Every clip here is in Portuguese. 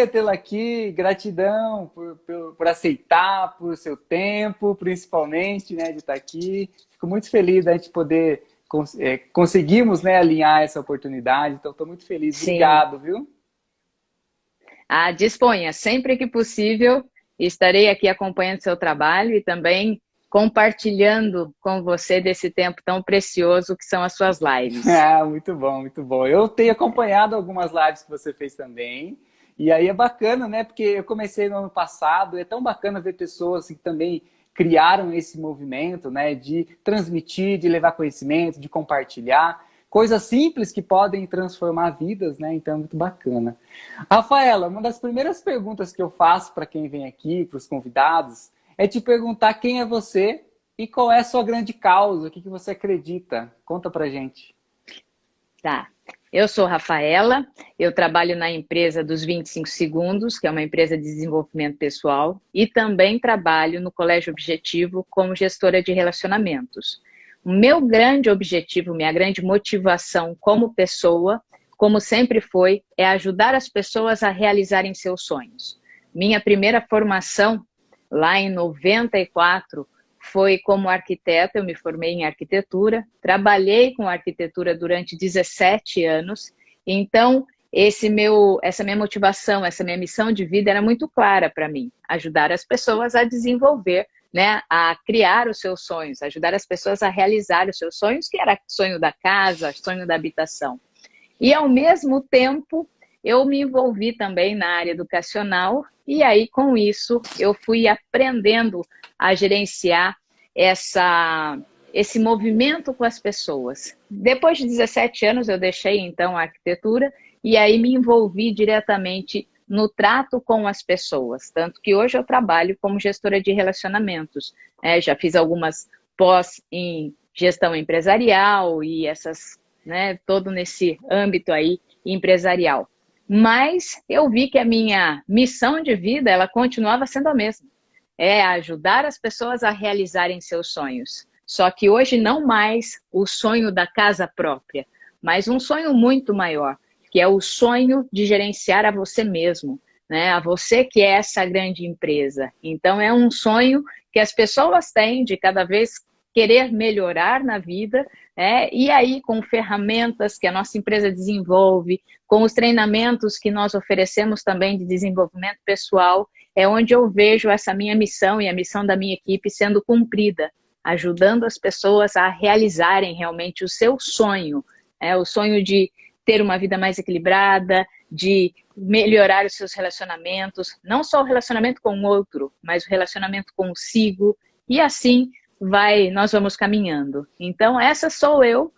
tê-la aqui, gratidão por aceitar, por seu tempo, principalmente, né, de estar aqui. Fico muito feliz da gente poder conseguimos, né, alinhar essa oportunidade, então estou muito feliz. Sim. Obrigado, viu? Ah, disponha, sempre que possível, estarei aqui acompanhando seu trabalho e também compartilhando com você desse tempo tão precioso que são as suas lives. Ah, muito bom, muito bom. Eu tenho acompanhado algumas lives que você fez também, e aí é bacana, né? Porque eu comecei no ano passado, é tão bacana ver pessoas que também criaram esse movimento, né? De transmitir, de levar conhecimento, de compartilhar. Coisas simples que podem transformar vidas, né? Então é muito bacana. Rafaela, uma das primeiras perguntas que eu faço para quem vem aqui, para os convidados, é te perguntar quem é você e qual é a sua grande causa, o que você acredita. Conta pra gente. Tá. Eu sou Rafaela, eu trabalho na empresa dos 25 Segundos, que é uma empresa de desenvolvimento pessoal, e também trabalho no Colégio Objetivo como gestora de relacionamentos. O meu grande objetivo, minha grande motivação como pessoa, como sempre foi, é ajudar as pessoas a realizarem seus sonhos. Minha primeira formação, lá em 94, foi como arquiteta. Eu me formei em arquitetura, trabalhei com arquitetura durante 17 anos, então essa minha motivação, essa minha missão de vida era muito clara para mim, ajudar as pessoas a desenvolver, né, a criar os seus sonhos, ajudar as pessoas a realizar os seus sonhos, que era sonho da casa, sonho da habitação. E, ao mesmo tempo, eu me envolvi também na área educacional e aí, com isso, eu fui aprendendo a gerenciar esse movimento com as pessoas. Depois de 17 anos, eu deixei, então, a arquitetura e aí me envolvi diretamente no trato com as pessoas. Tanto que hoje eu trabalho como gestora de relacionamentos. Já fiz algumas pós em gestão empresarial e essas, né, todo nesse âmbito aí empresarial. Mas eu vi que a minha missão de vida, ela continuava sendo a mesma. É ajudar as pessoas a realizarem seus sonhos. Só que hoje não mais o sonho da casa própria, mas um sonho muito maior, que é o sonho de gerenciar a você mesmo, né? A você que é essa grande empresa. Então é um sonho que as pessoas têm de cada vez querer melhorar na vida, e aí com ferramentas que a nossa empresa desenvolve, com os treinamentos que nós oferecemos também de desenvolvimento pessoal, é onde eu vejo essa minha missão e a missão da minha equipe sendo cumprida, ajudando as pessoas a realizarem realmente o seu sonho, o sonho de ter uma vida mais equilibrada, de melhorar os seus relacionamentos, não só o relacionamento com o outro, mas o relacionamento consigo, e assim nós vamos caminhando. Então, essa sou eu,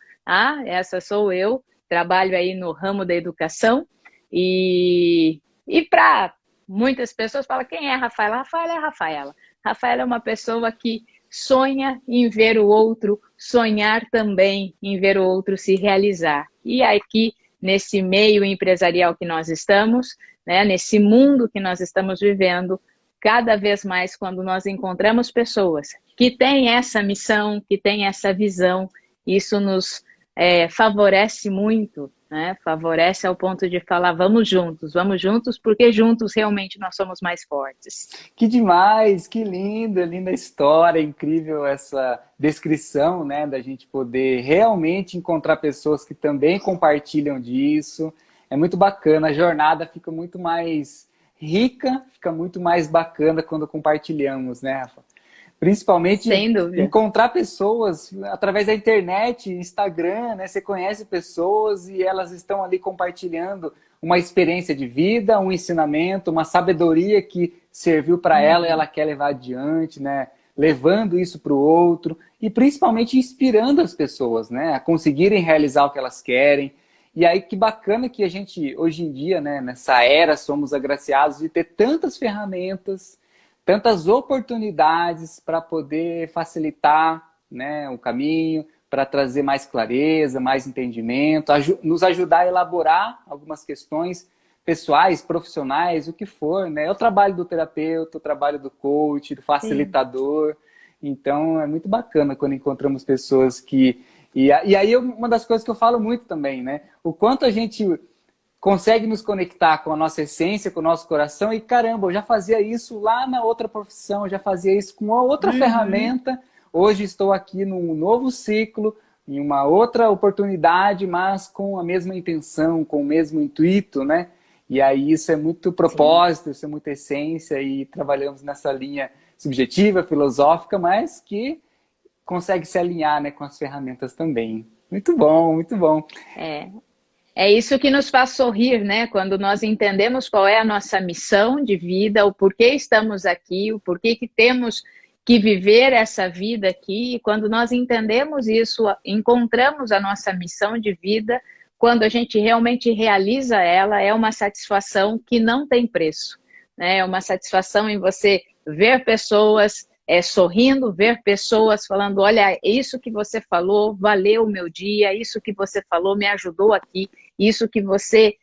trabalho aí no ramo da educação, e para muitas pessoas falam, quem é a Rafaela? Rafaela é a Rafaela. Rafaela é uma pessoa que sonha em ver o outro, sonhar também em ver o outro se realizar. E aqui, nesse meio empresarial que nós estamos, né, nesse mundo que nós estamos vivendo, cada vez mais quando nós encontramos pessoas que têm essa missão, que têm essa visão, isso nos favorece muito, né? Favorece ao ponto de falar, vamos juntos, porque juntos realmente nós somos mais fortes. Que demais, que linda, linda história, incrível essa descrição, né, da gente poder realmente encontrar pessoas que também compartilham disso. É muito bacana, a jornada fica muito mais rica, fica muito mais bacana quando compartilhamos, né, Rafa? Principalmente Sem dúvida. encontrar pessoas através da internet, Instagram, né? Você conhece pessoas e elas estão ali compartilhando uma experiência de vida, um ensinamento, uma sabedoria que serviu para ela e ela quer levar adiante, né? Levando isso para o outro e principalmente inspirando as pessoas, né? A conseguirem realizar o que elas querem. E aí que bacana que a gente, hoje em dia, né, nessa era, somos agraciados de ter tantas ferramentas, tantas oportunidades para poder facilitar, né, o caminho, para trazer mais clareza, mais entendimento, nos ajudar a elaborar algumas questões pessoais, profissionais, o que for, né? É o trabalho do terapeuta, o trabalho do coach, do Sim. facilitador. Então, é muito bacana quando encontramos pessoas que... E aí, uma das coisas que eu falo muito também, né? O quanto a gente consegue nos conectar com a nossa essência, com o nosso coração, e caramba, eu já fazia isso lá na outra profissão, eu já fazia isso com uma outra ferramenta, hoje estou aqui num novo ciclo, em uma outra oportunidade, mas com a mesma intenção, com o mesmo intuito, né? E aí isso é muito propósito, Sim. Isso é muita essência, e trabalhamos nessa linha subjetiva, filosófica, mas que consegue se alinhar, né, com as ferramentas também. Muito bom, muito bom. É isso que nos faz sorrir, né? Quando nós entendemos qual é a nossa missão de vida, o porquê estamos aqui, o porquê que temos que viver essa vida aqui. E quando nós entendemos isso, encontramos a nossa missão de vida, quando a gente realmente realiza ela, é uma satisfação que não tem preço, né? É uma satisfação em você ver pessoas sorrindo, ver pessoas falando, olha, isso que você falou valeu o meu dia, isso que você falou me ajudou aqui, isso que você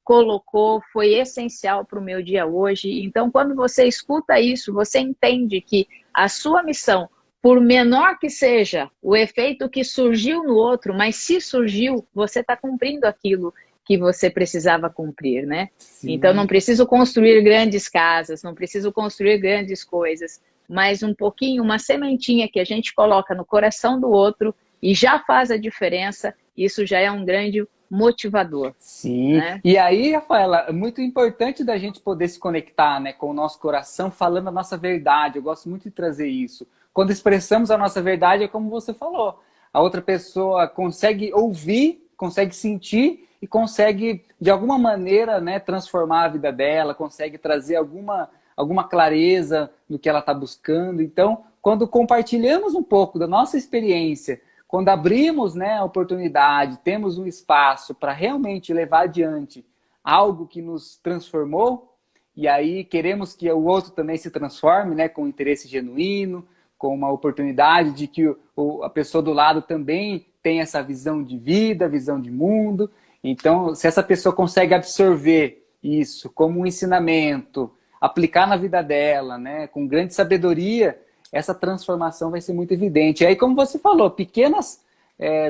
colocou foi essencial para o meu dia hoje. Então, quando você escuta isso, você entende que a sua missão, por menor que seja o efeito que surgiu no outro, mas se surgiu, você está cumprindo aquilo que você precisava cumprir, né? Sim. Então, não preciso construir grandes casas, não preciso construir grandes coisas, mas um pouquinho, uma sementinha que a gente coloca no coração do outro e já faz a diferença, isso já é um grande motivador. Sim, né? E aí, Rafaela, é muito importante da gente poder se conectar, né, com o nosso coração, falando a nossa verdade. Eu gosto muito de trazer isso. Quando expressamos a nossa verdade, é como você falou. A outra pessoa consegue ouvir, consegue sentir e consegue, de alguma maneira, né, transformar a vida dela, consegue trazer alguma clareza no que ela está buscando. Então, quando compartilhamos um pouco da nossa experiência, quando abrimos, né, a oportunidade, temos um espaço para realmente levar adiante algo que nos transformou, e aí queremos que o outro também se transforme, né, com um interesse genuíno, com uma oportunidade de que a pessoa do lado também tenha essa visão de vida, visão de mundo. Então, se essa pessoa consegue absorver isso como um ensinamento, aplicar na vida dela, né, com grande sabedoria, essa transformação vai ser muito evidente. E aí, como você falou, pequenas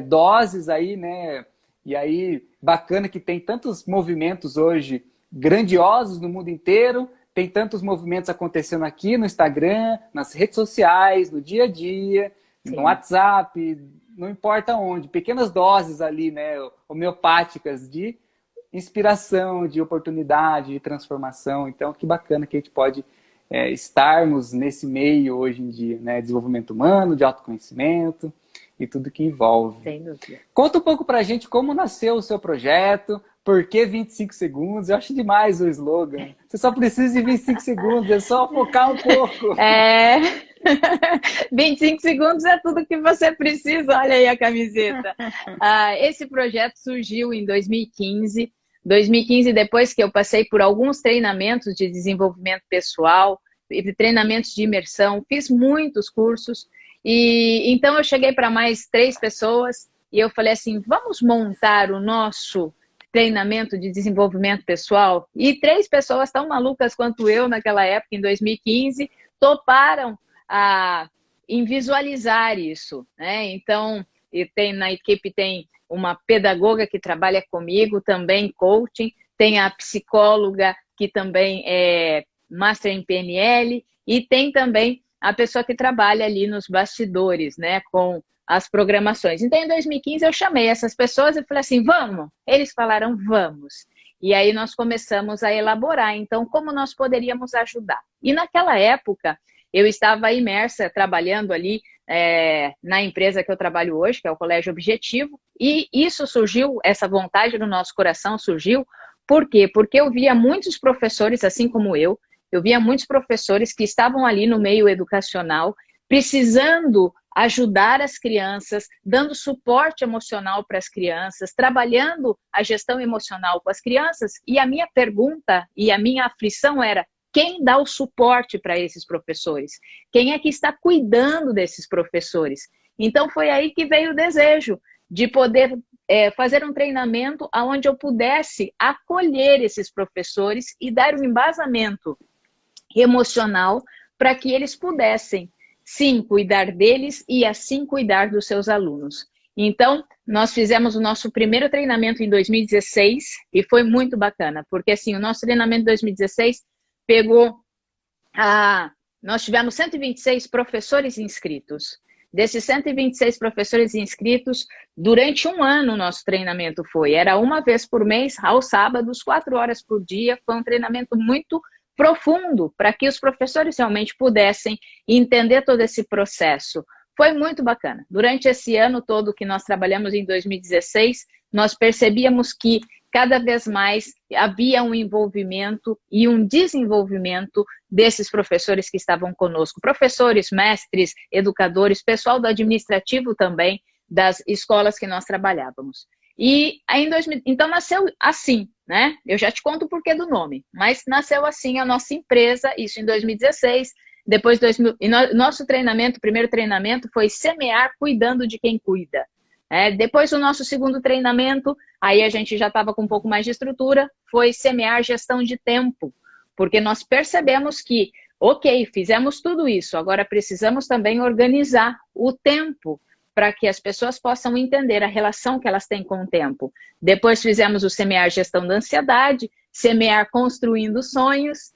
doses aí, né, e aí bacana que tem tantos movimentos hoje grandiosos no mundo inteiro, tem tantos movimentos acontecendo aqui no Instagram, nas redes sociais, no dia a dia, Sim. no WhatsApp, não importa onde, pequenas doses ali, né, homeopáticas de inspiração, de oportunidade, de transformação. Então, que bacana que a gente pode estarmos nesse meio hoje em dia, né? Desenvolvimento humano, de autoconhecimento e tudo que envolve. Sem dúvida. Conta um pouco pra gente como nasceu o seu projeto, por que 25 segundos? Eu acho demais o slogan. Você só precisa de 25 segundos, é só focar um pouco. 25 segundos é tudo que você precisa, olha aí a camiseta. Esse projeto surgiu em 2015. 2015, depois que eu passei por alguns treinamentos de desenvolvimento pessoal, treinamentos de imersão, fiz muitos cursos, e então eu cheguei para mais 3 pessoas e eu falei assim, vamos montar o nosso treinamento de desenvolvimento pessoal? E 3 pessoas tão malucas quanto eu naquela época, em 2015, toparam em visualizar isso, né? Então, na equipe tem uma pedagoga que trabalha comigo, também coaching, tem a psicóloga que também é master em PNL, e tem também a pessoa que trabalha ali nos bastidores, né, com as programações. Então, em 2015, eu chamei essas pessoas e falei assim, vamos? Eles falaram, vamos. E aí nós começamos a elaborar, então, como nós poderíamos ajudar. E naquela época, eu estava imersa, trabalhando ali na empresa que eu trabalho hoje, que é o Colégio Objetivo, e isso surgiu, essa vontade no nosso coração surgiu, por quê? Porque eu via muitos professores, assim como eu via muitos professores que estavam ali no meio educacional, precisando ajudar as crianças, dando suporte emocional para as crianças, trabalhando a gestão emocional com as crianças, e a minha pergunta e a minha aflição era, quem dá o suporte para esses professores? Quem é que está cuidando desses professores? Então, foi aí que veio o desejo de poder fazer um treinamento onde eu pudesse acolher esses professores e dar um embasamento emocional para que eles pudessem, sim, cuidar deles e assim cuidar dos seus alunos. Então, nós fizemos o nosso primeiro treinamento em 2016 e foi muito bacana, porque assim, o nosso treinamento em 2016 pegou nós tivemos 126 professores inscritos. Desses 126 professores inscritos, durante um ano o nosso treinamento era uma vez por mês, aos sábados, 4 horas por dia. Foi um treinamento muito profundo para que os professores realmente pudessem entender todo esse processo. Foi muito bacana. Durante esse ano todo que nós trabalhamos em 2016, nós percebíamos que cada vez mais havia um envolvimento e um desenvolvimento desses professores que estavam conosco. Professores, mestres, educadores, pessoal do administrativo também, das escolas que nós trabalhávamos. E aí, então nasceu assim, né? Eu já te conto o porquê do nome, mas nasceu assim a nossa empresa, isso em 2016. Depois, nosso treinamento, o primeiro treinamento foi semear cuidando de quem cuida. Depois do nosso segundo treinamento, aí a gente já estava com um pouco mais de estrutura, foi semear gestão de tempo, porque nós percebemos que, ok, fizemos tudo isso, agora precisamos também organizar o tempo para que as pessoas possam entender a relação que elas têm com o tempo. Depois fizemos o semear gestão da ansiedade, semear construindo sonhos,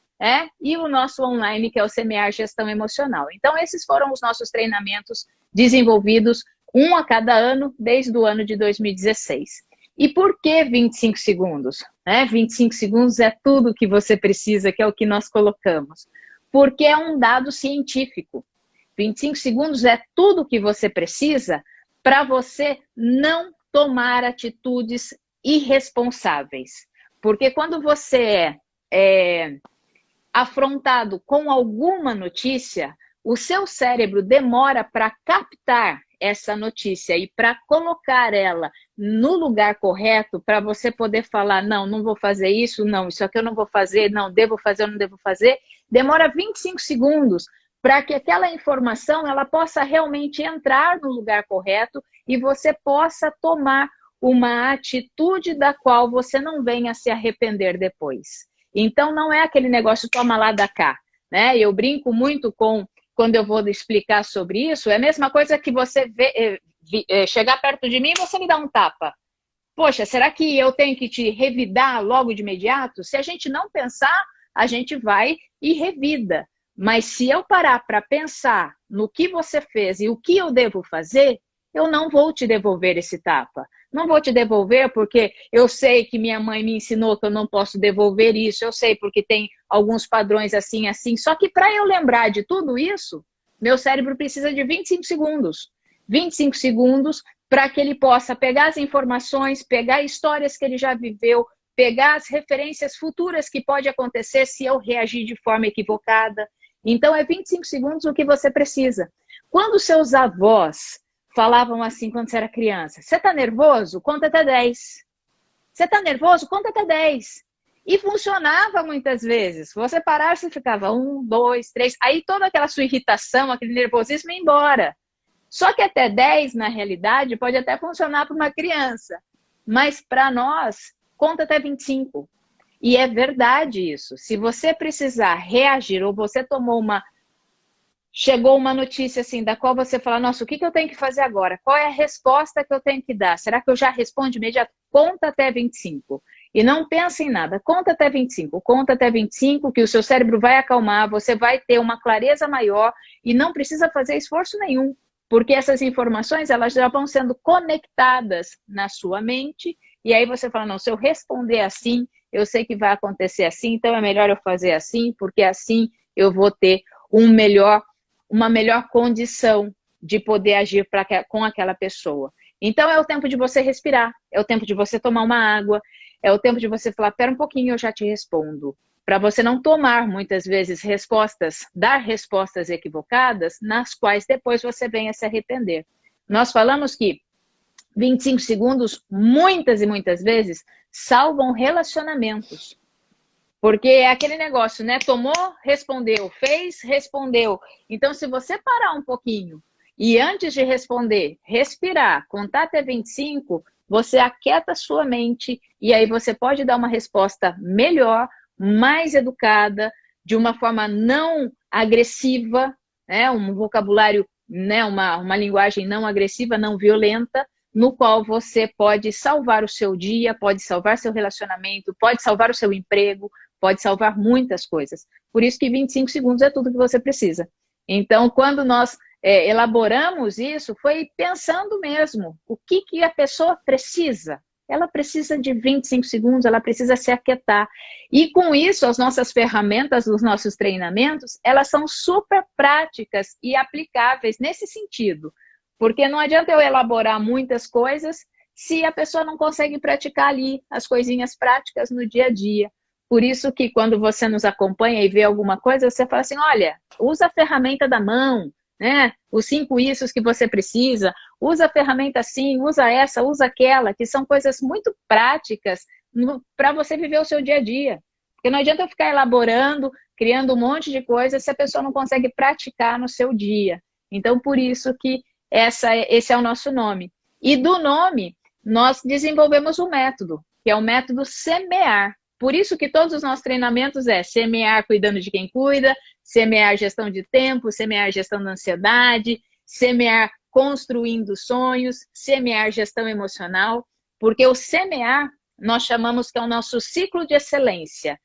e o nosso online, que é o semear gestão emocional. Então, esses foram os nossos treinamentos desenvolvidos, um a cada ano, desde o ano de 2016. E por que 25 segundos? 25 segundos é tudo que você precisa, que é o que nós colocamos. Porque é um dado científico. 25 segundos é tudo que você precisa para você não tomar atitudes irresponsáveis. Porque quando você é afrontado com alguma notícia, o seu cérebro demora para captar essa notícia e para colocar ela no lugar correto para você poder falar, não, não vou fazer isso, não, isso aqui eu não vou fazer, não, devo fazer ou não devo fazer, demora 25 segundos para que aquela informação ela possa realmente entrar no lugar correto e você possa tomar uma atitude da qual você não venha a se arrepender depois. Então, não é aquele negócio toma lá da cá, né? Eu brinco muito quando eu vou explicar sobre isso, é a mesma coisa que você chegar perto de mim e você me dá um tapa. Poxa, será que eu tenho que te revidar logo de imediato? Se a gente não pensar, a gente vai e revida. Mas se eu parar para pensar no que você fez e o que eu devo fazer, eu não vou te devolver esse tapa. Não vou te devolver porque eu sei que minha mãe me ensinou que eu não posso devolver isso, eu sei porque tem alguns padrões assim, assim. Só que para eu lembrar de tudo isso, meu cérebro precisa de 25 segundos. 25 segundos para que ele possa pegar as informações, pegar histórias que ele já viveu, pegar as referências futuras que pode acontecer se eu reagir de forma equivocada. Então, é 25 segundos o que você precisa. Quando seus avós falavam assim quando você era criança, você está nervoso? Conta até 10. Você está nervoso? Conta até 10. E funcionava muitas vezes. Você parava, você ficava 1, 2, 3. Aí toda aquela sua irritação, aquele nervosismo ia embora. Só que até 10, na realidade, pode até funcionar para uma criança. Mas para nós, conta até 25. E é verdade isso. Se você precisar reagir ou você chegou uma notícia assim, da qual você fala, nossa, o que eu tenho que fazer agora? Qual é a resposta que eu tenho que dar? Será que eu já respondo imediato? Conta até 25. E não pensa em nada. Conta até 25. Conta até 25, que o seu cérebro vai acalmar, você vai ter uma clareza maior e não precisa fazer esforço nenhum. Porque essas informações, elas já vão sendo conectadas na sua mente. E aí você fala, não, se eu responder assim, eu sei que vai acontecer assim, então é melhor eu fazer assim, porque assim eu vou ter uma melhor condição de poder agir com aquela pessoa. Então é o tempo de você respirar, é o tempo de você tomar uma água, é o tempo de você falar, pera um pouquinho, eu já te respondo. Para você não tomar, muitas vezes, dar respostas equivocadas, nas quais depois você venha se arrepender. Nós falamos que 25 segundos, muitas e muitas vezes, salvam relacionamentos. Porque é aquele negócio, né? Tomou, respondeu, fez, respondeu. Então, se você parar um pouquinho e antes de responder, respirar, contar até 25, você aquieta sua mente e aí você pode dar uma resposta melhor, mais educada, de uma forma não agressiva, né? Um vocabulário, né? Uma linguagem não agressiva, não violenta, no qual você pode salvar o seu dia, pode salvar seu relacionamento, pode salvar o seu emprego, pode salvar muitas coisas. Por isso que 25 segundos é tudo que você precisa. Então, quando nós elaboramos isso, foi pensando mesmo o que a pessoa precisa. Ela precisa de 25 segundos, ela precisa se aquietar. E com isso, as nossas ferramentas, os nossos treinamentos, elas são super práticas e aplicáveis nesse sentido. Porque não adianta eu elaborar muitas coisas se a pessoa não consegue praticar ali as coisinhas práticas no dia a dia. Por isso que quando você nos acompanha e vê alguma coisa, você fala assim, olha, usa a ferramenta da mão, né? Os 5 issos que você precisa, usa a ferramenta assim, usa essa, usa aquela, que são coisas muito práticas para você viver o seu dia a dia. Porque não adianta eu ficar elaborando, criando um monte de coisas se a pessoa não consegue praticar no seu dia. Então, por isso que esse é o nosso nome. E do nome, nós desenvolvemos um método, que é o método semear. Por isso que todos os nossos treinamentos semear cuidando de quem cuida, semear gestão de tempo, semear gestão da ansiedade, semear construindo sonhos, semear gestão emocional, porque o semear nós chamamos que é o nosso ciclo de excelência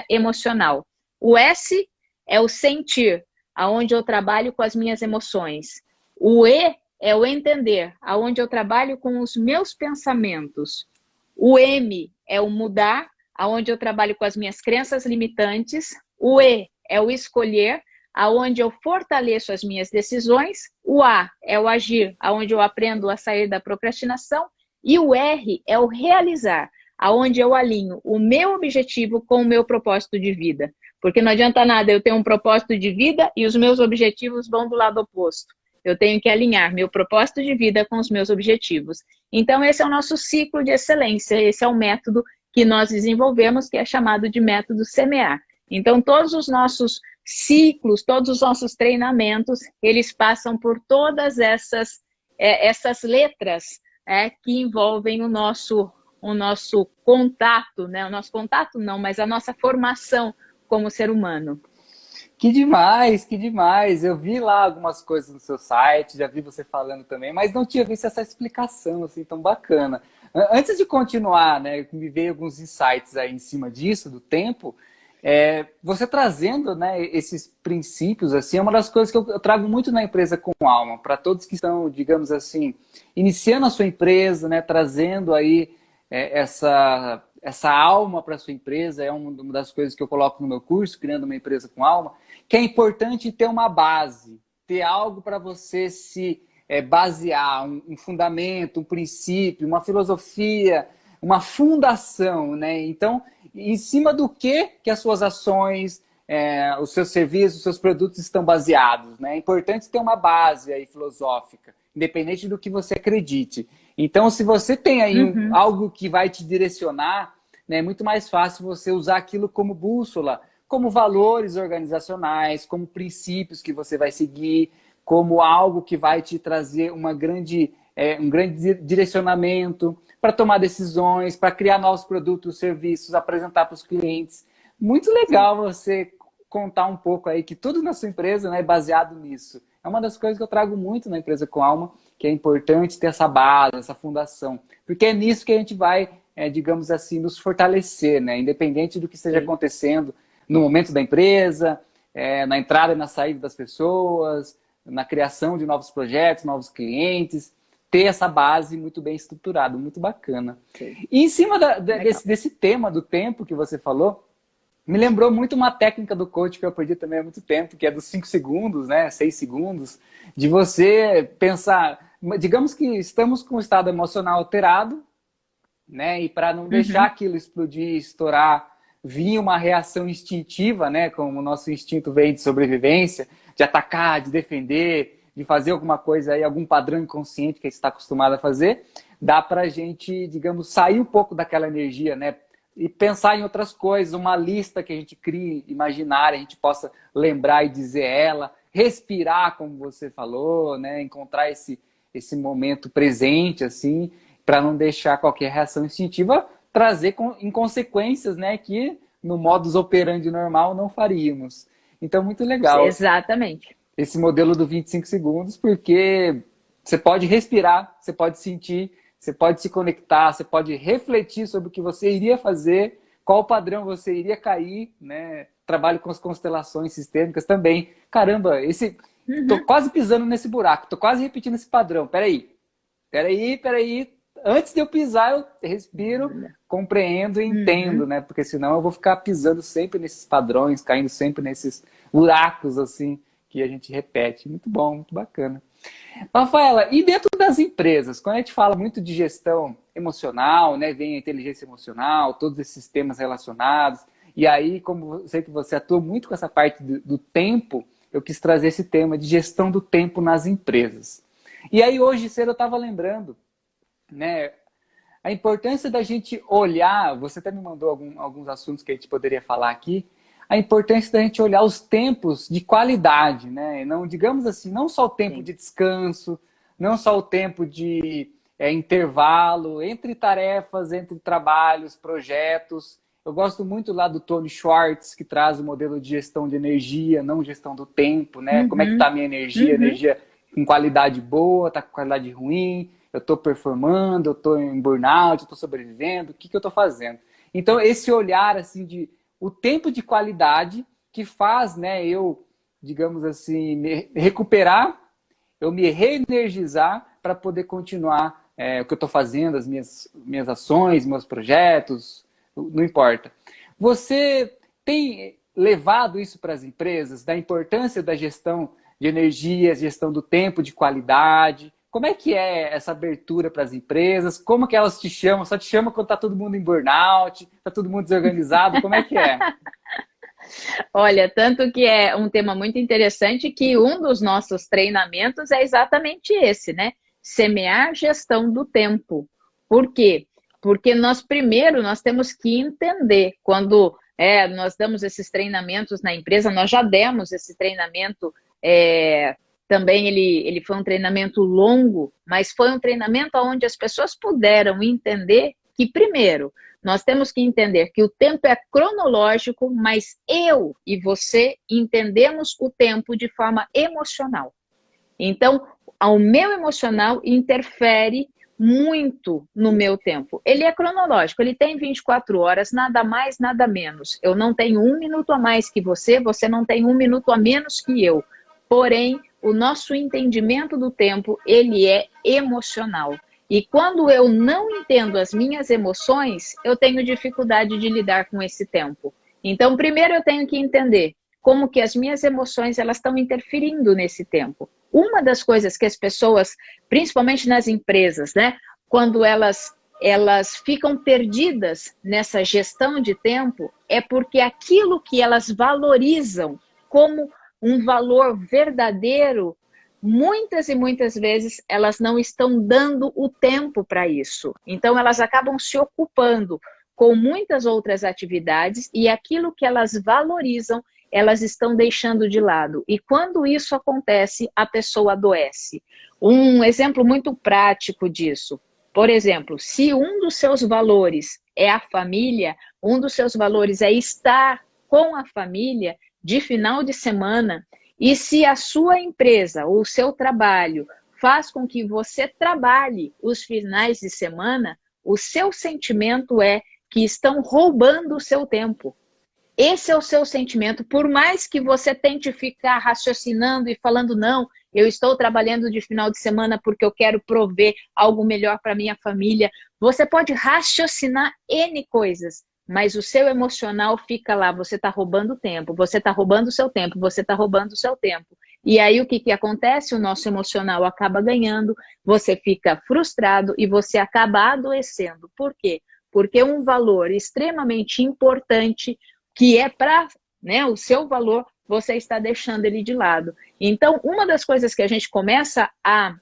emocional. O S é o sentir, aonde eu trabalho com as minhas emoções. O E é o entender, aonde eu trabalho com os meus pensamentos. O M é o mudar, aonde eu trabalho com as minhas crenças limitantes. O E é o escolher, aonde eu fortaleço as minhas decisões. O A é o agir, aonde eu aprendo a sair da procrastinação. E o R é o realizar, aonde eu alinho o meu objetivo com o meu propósito de vida. Porque não adianta nada eu ter um propósito de vida e os meus objetivos vão do lado oposto. Eu tenho que alinhar meu propósito de vida com os meus objetivos. Então, esse é o nosso ciclo de excelência, esse é o método que nós desenvolvemos, que é chamado de método semear. Então, todos os nossos ciclos, todos os nossos treinamentos, eles passam por todas essas letras que envolvem o nosso contato, né? O nosso contato não, mas a nossa formação como ser humano. Que demais, que demais. Eu vi lá algumas coisas no seu site, já vi você falando também, mas não tinha visto essa explicação assim tão bacana. Antes de continuar, né, me veio alguns insights aí em cima disso, do tempo, você trazendo, né, esses princípios, assim, é uma das coisas que eu trago muito na Empresa com Alma, para todos que estão, digamos assim, iniciando a sua empresa, né, trazendo aí essa alma para a sua empresa, é uma das coisas que eu coloco no meu curso, Criando uma Empresa com Alma, que é importante ter uma base, ter algo para você se basear, um fundamento, um princípio, uma filosofia, uma fundação, né? Então, em cima do que as suas ações, os seus serviços, os seus produtos estão baseados, né? É importante ter uma base aí filosófica, independente do que você acredite. Então, se você tem aí algo que vai te direcionar, né, é muito mais fácil você usar aquilo como bússola, como valores organizacionais, como princípios que você vai seguir, como algo que vai te trazer um grande direcionamento para tomar decisões, para criar novos produtos, serviços, apresentar para os clientes. Muito legal você contar um pouco aí que tudo na sua empresa, né, é baseado nisso. É uma das coisas que eu trago muito na Empresa com Alma, que é importante ter essa base, essa fundação. Porque é nisso que a gente vai, digamos assim, nos fortalecer, né? Independente do que esteja acontecendo no momento da empresa, na entrada e na saída das pessoas, na criação de novos projetos, novos clientes, ter essa base muito bem estruturada, muito bacana. Sim. E em cima desse tema do tempo que você falou, me lembrou muito uma técnica do coach que eu aprendi também há muito tempo, que é dos 5 segundos, né? 6 segundos, de você pensar, digamos que estamos com um estado emocional alterado, né? E para não deixar aquilo explodir, estourar, vir uma reação instintiva, né? Como o nosso instinto vem de sobrevivência, de atacar, de defender, de fazer alguma coisa aí, algum padrão inconsciente que a gente está acostumado a fazer, dá para a gente, digamos, sair um pouco daquela energia, né? E pensar em outras coisas, uma lista que a gente crie, imaginária, a gente possa lembrar e dizer ela, respirar, como você falou, né? Encontrar esse momento presente, assim, para não deixar qualquer reação instintiva trazer em consequências, né? Que no modus operandi normal não faríamos. Então, muito legal. Exatamente. Esse modelo do 25 segundos, porque Você pode respirar, você pode sentir, você pode se conectar, você pode refletir sobre o que você iria fazer, qual padrão você iria cair, né? Trabalho com as constelações sistêmicas também. Caramba, tô quase pisando nesse buraco, tô quase repetindo esse padrão. Peraí. Antes de eu pisar, eu respiro, compreendo e entendo, né? Porque senão eu vou ficar pisando sempre nesses padrões, caindo sempre nesses buracos, assim, que a gente repete. Muito bom, muito bacana. Rafaela, e dentro das empresas, quando a gente fala muito de gestão emocional, né? Vem a inteligência emocional, todos esses temas relacionados. E aí, como eu sei que você atua muito com essa parte do tempo, eu quis trazer esse tema de gestão do tempo nas empresas. E aí, hoje cedo, eu estava lembrando, né, a importância da gente olhar, você até me mandou alguns assuntos que a gente poderia falar aqui, a importância da gente olhar os tempos de qualidade, né? Não, digamos assim, não só o tempo de descanso, não só o tempo de intervalo entre tarefas, entre trabalhos, projetos. Eu gosto muito lá do Tony Schwartz, que traz o modelo de gestão de energia, não gestão do tempo, né? Como é que está a minha energia? Energia com qualidade boa, está com qualidade ruim? Eu estou performando, eu estou em burnout, eu estou sobrevivendo, o que eu estou fazendo? Então, esse olhar assim de o tempo de qualidade que faz, né, eu, digamos assim, me recuperar, eu me reenergizar para poder continuar o que eu estou fazendo, as minhas ações, meus projetos, não importa. Você tem levado isso para as empresas, da importância da gestão de energia, gestão do tempo de qualidade? Como é que é essa abertura para as empresas? Como que elas te chamam? Só te chamam quando está todo mundo em burnout? Está todo mundo desorganizado? Como é que é? Olha, tanto que é um tema muito interessante que um dos nossos treinamentos é exatamente esse, né? Semear gestão do tempo. Por quê? Porque nós temos que entender quando nós damos esses treinamentos na empresa, nós já demos esse treinamento também ele foi um treinamento longo, mas foi um treinamento onde as pessoas puderam entender que, primeiro, nós temos que entender que o tempo é cronológico, mas eu e você entendemos o tempo de forma emocional. Então, o meu emocional interfere muito no meu tempo. Ele é cronológico, ele tem 24 horas, nada mais, nada menos. Eu não tenho 1 minuto a mais que você, você não tem 1 minuto a menos que eu. Porém, o nosso entendimento do tempo, ele é emocional. E quando eu não entendo as minhas emoções, eu tenho dificuldade de lidar com esse tempo. Então, primeiro eu tenho que entender como que as minhas emoções elas estão interferindo nesse tempo. Uma das coisas que as pessoas, principalmente nas empresas, né, quando elas ficam perdidas nessa gestão de tempo, é porque aquilo que elas valorizam como um valor verdadeiro, muitas e muitas vezes elas não estão dando o tempo para isso. Então elas acabam se ocupando com muitas outras atividades e aquilo que elas valorizam, elas estão deixando de lado. E quando isso acontece, a pessoa adoece. Um exemplo muito prático disso, por exemplo, se um dos seus valores é a família, um dos seus valores é estar com a família de final de semana, e se a sua empresa ou o seu trabalho faz com que você trabalhe os finais de semana, o seu sentimento é que estão roubando o seu tempo. Esse é o seu sentimento, por mais que você tente ficar raciocinando e falando, não, eu estou trabalhando de final de semana porque eu quero prover algo melhor para minha família. Você pode raciocinar N coisas, mas o seu emocional fica lá, você está roubando tempo, você está roubando o seu tempo, você está roubando o seu tempo. E aí o que acontece? O nosso emocional acaba ganhando, você fica frustrado e você acaba adoecendo. Por quê? Porque um valor extremamente importante, que é para o seu valor, você está deixando ele de lado. Então, uma das coisas que a gente começa a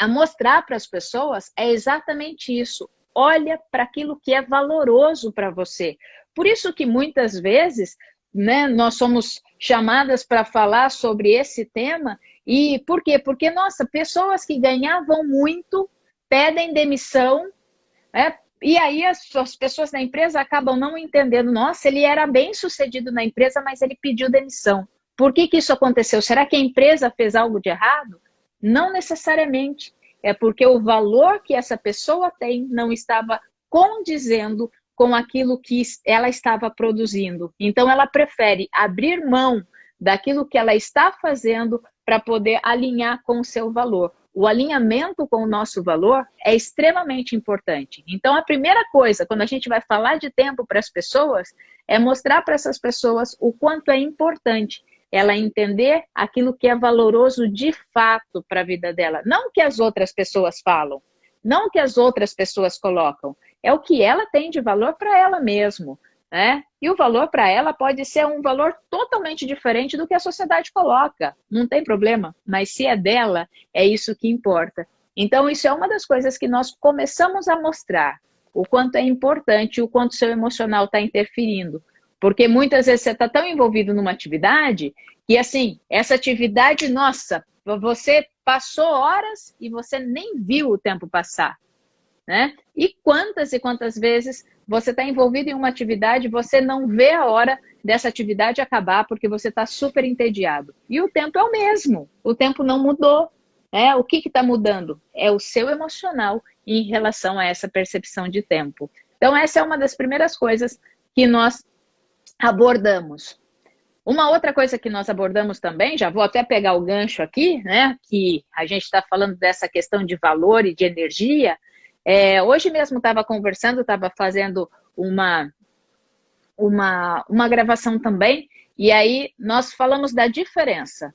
mostrar para as pessoas é exatamente isso. Olha para aquilo que é valoroso para você. Por isso que muitas vezes, nós somos chamadas para falar sobre esse tema. E por quê? Porque, nossa, pessoas que ganhavam muito pedem demissão, e aí as pessoas da empresa acabam não entendendo, nossa, ele era bem sucedido na empresa, mas ele pediu demissão. Por que isso aconteceu? Será que a empresa fez algo de errado? Não necessariamente. É porque o valor que essa pessoa tem não estava condizendo com aquilo que ela estava produzindo. Então, ela prefere abrir mão daquilo que ela está fazendo para poder alinhar com o seu valor. O alinhamento com o nosso valor é extremamente importante. Então, a primeira coisa, quando a gente vai falar de tempo para as pessoas, é mostrar para essas pessoas o quanto é importante ela entender aquilo que é valoroso de fato para a vida dela. Não o que as outras pessoas falam, não o que as outras pessoas colocam. É o que ela tem de valor para ela mesmo, né? E o valor para ela pode ser um valor totalmente diferente do que a sociedade coloca. Não tem problema, mas se é dela, é isso que importa. Então, isso é uma das coisas que nós começamos a mostrar. O quanto é importante, o quanto seu emocional está interferindo. Porque muitas vezes você está tão envolvido numa atividade que, assim, essa atividade, nossa, você passou horas e você nem viu o tempo passar, né? E quantas vezes você está envolvido em uma atividade e você não vê a hora dessa atividade acabar porque você está super entediado. E o tempo é o mesmo, o tempo não mudou, né? O que está mudando? É o seu emocional em relação a essa percepção de tempo. Então, essa é uma das primeiras coisas que nós abordamos. Uma outra coisa que nós abordamos também, já vou até pegar o gancho aqui, né? Que a gente está falando dessa questão de valor e de energia. Hoje mesmo estava conversando, estava fazendo uma gravação também, e aí nós falamos da diferença.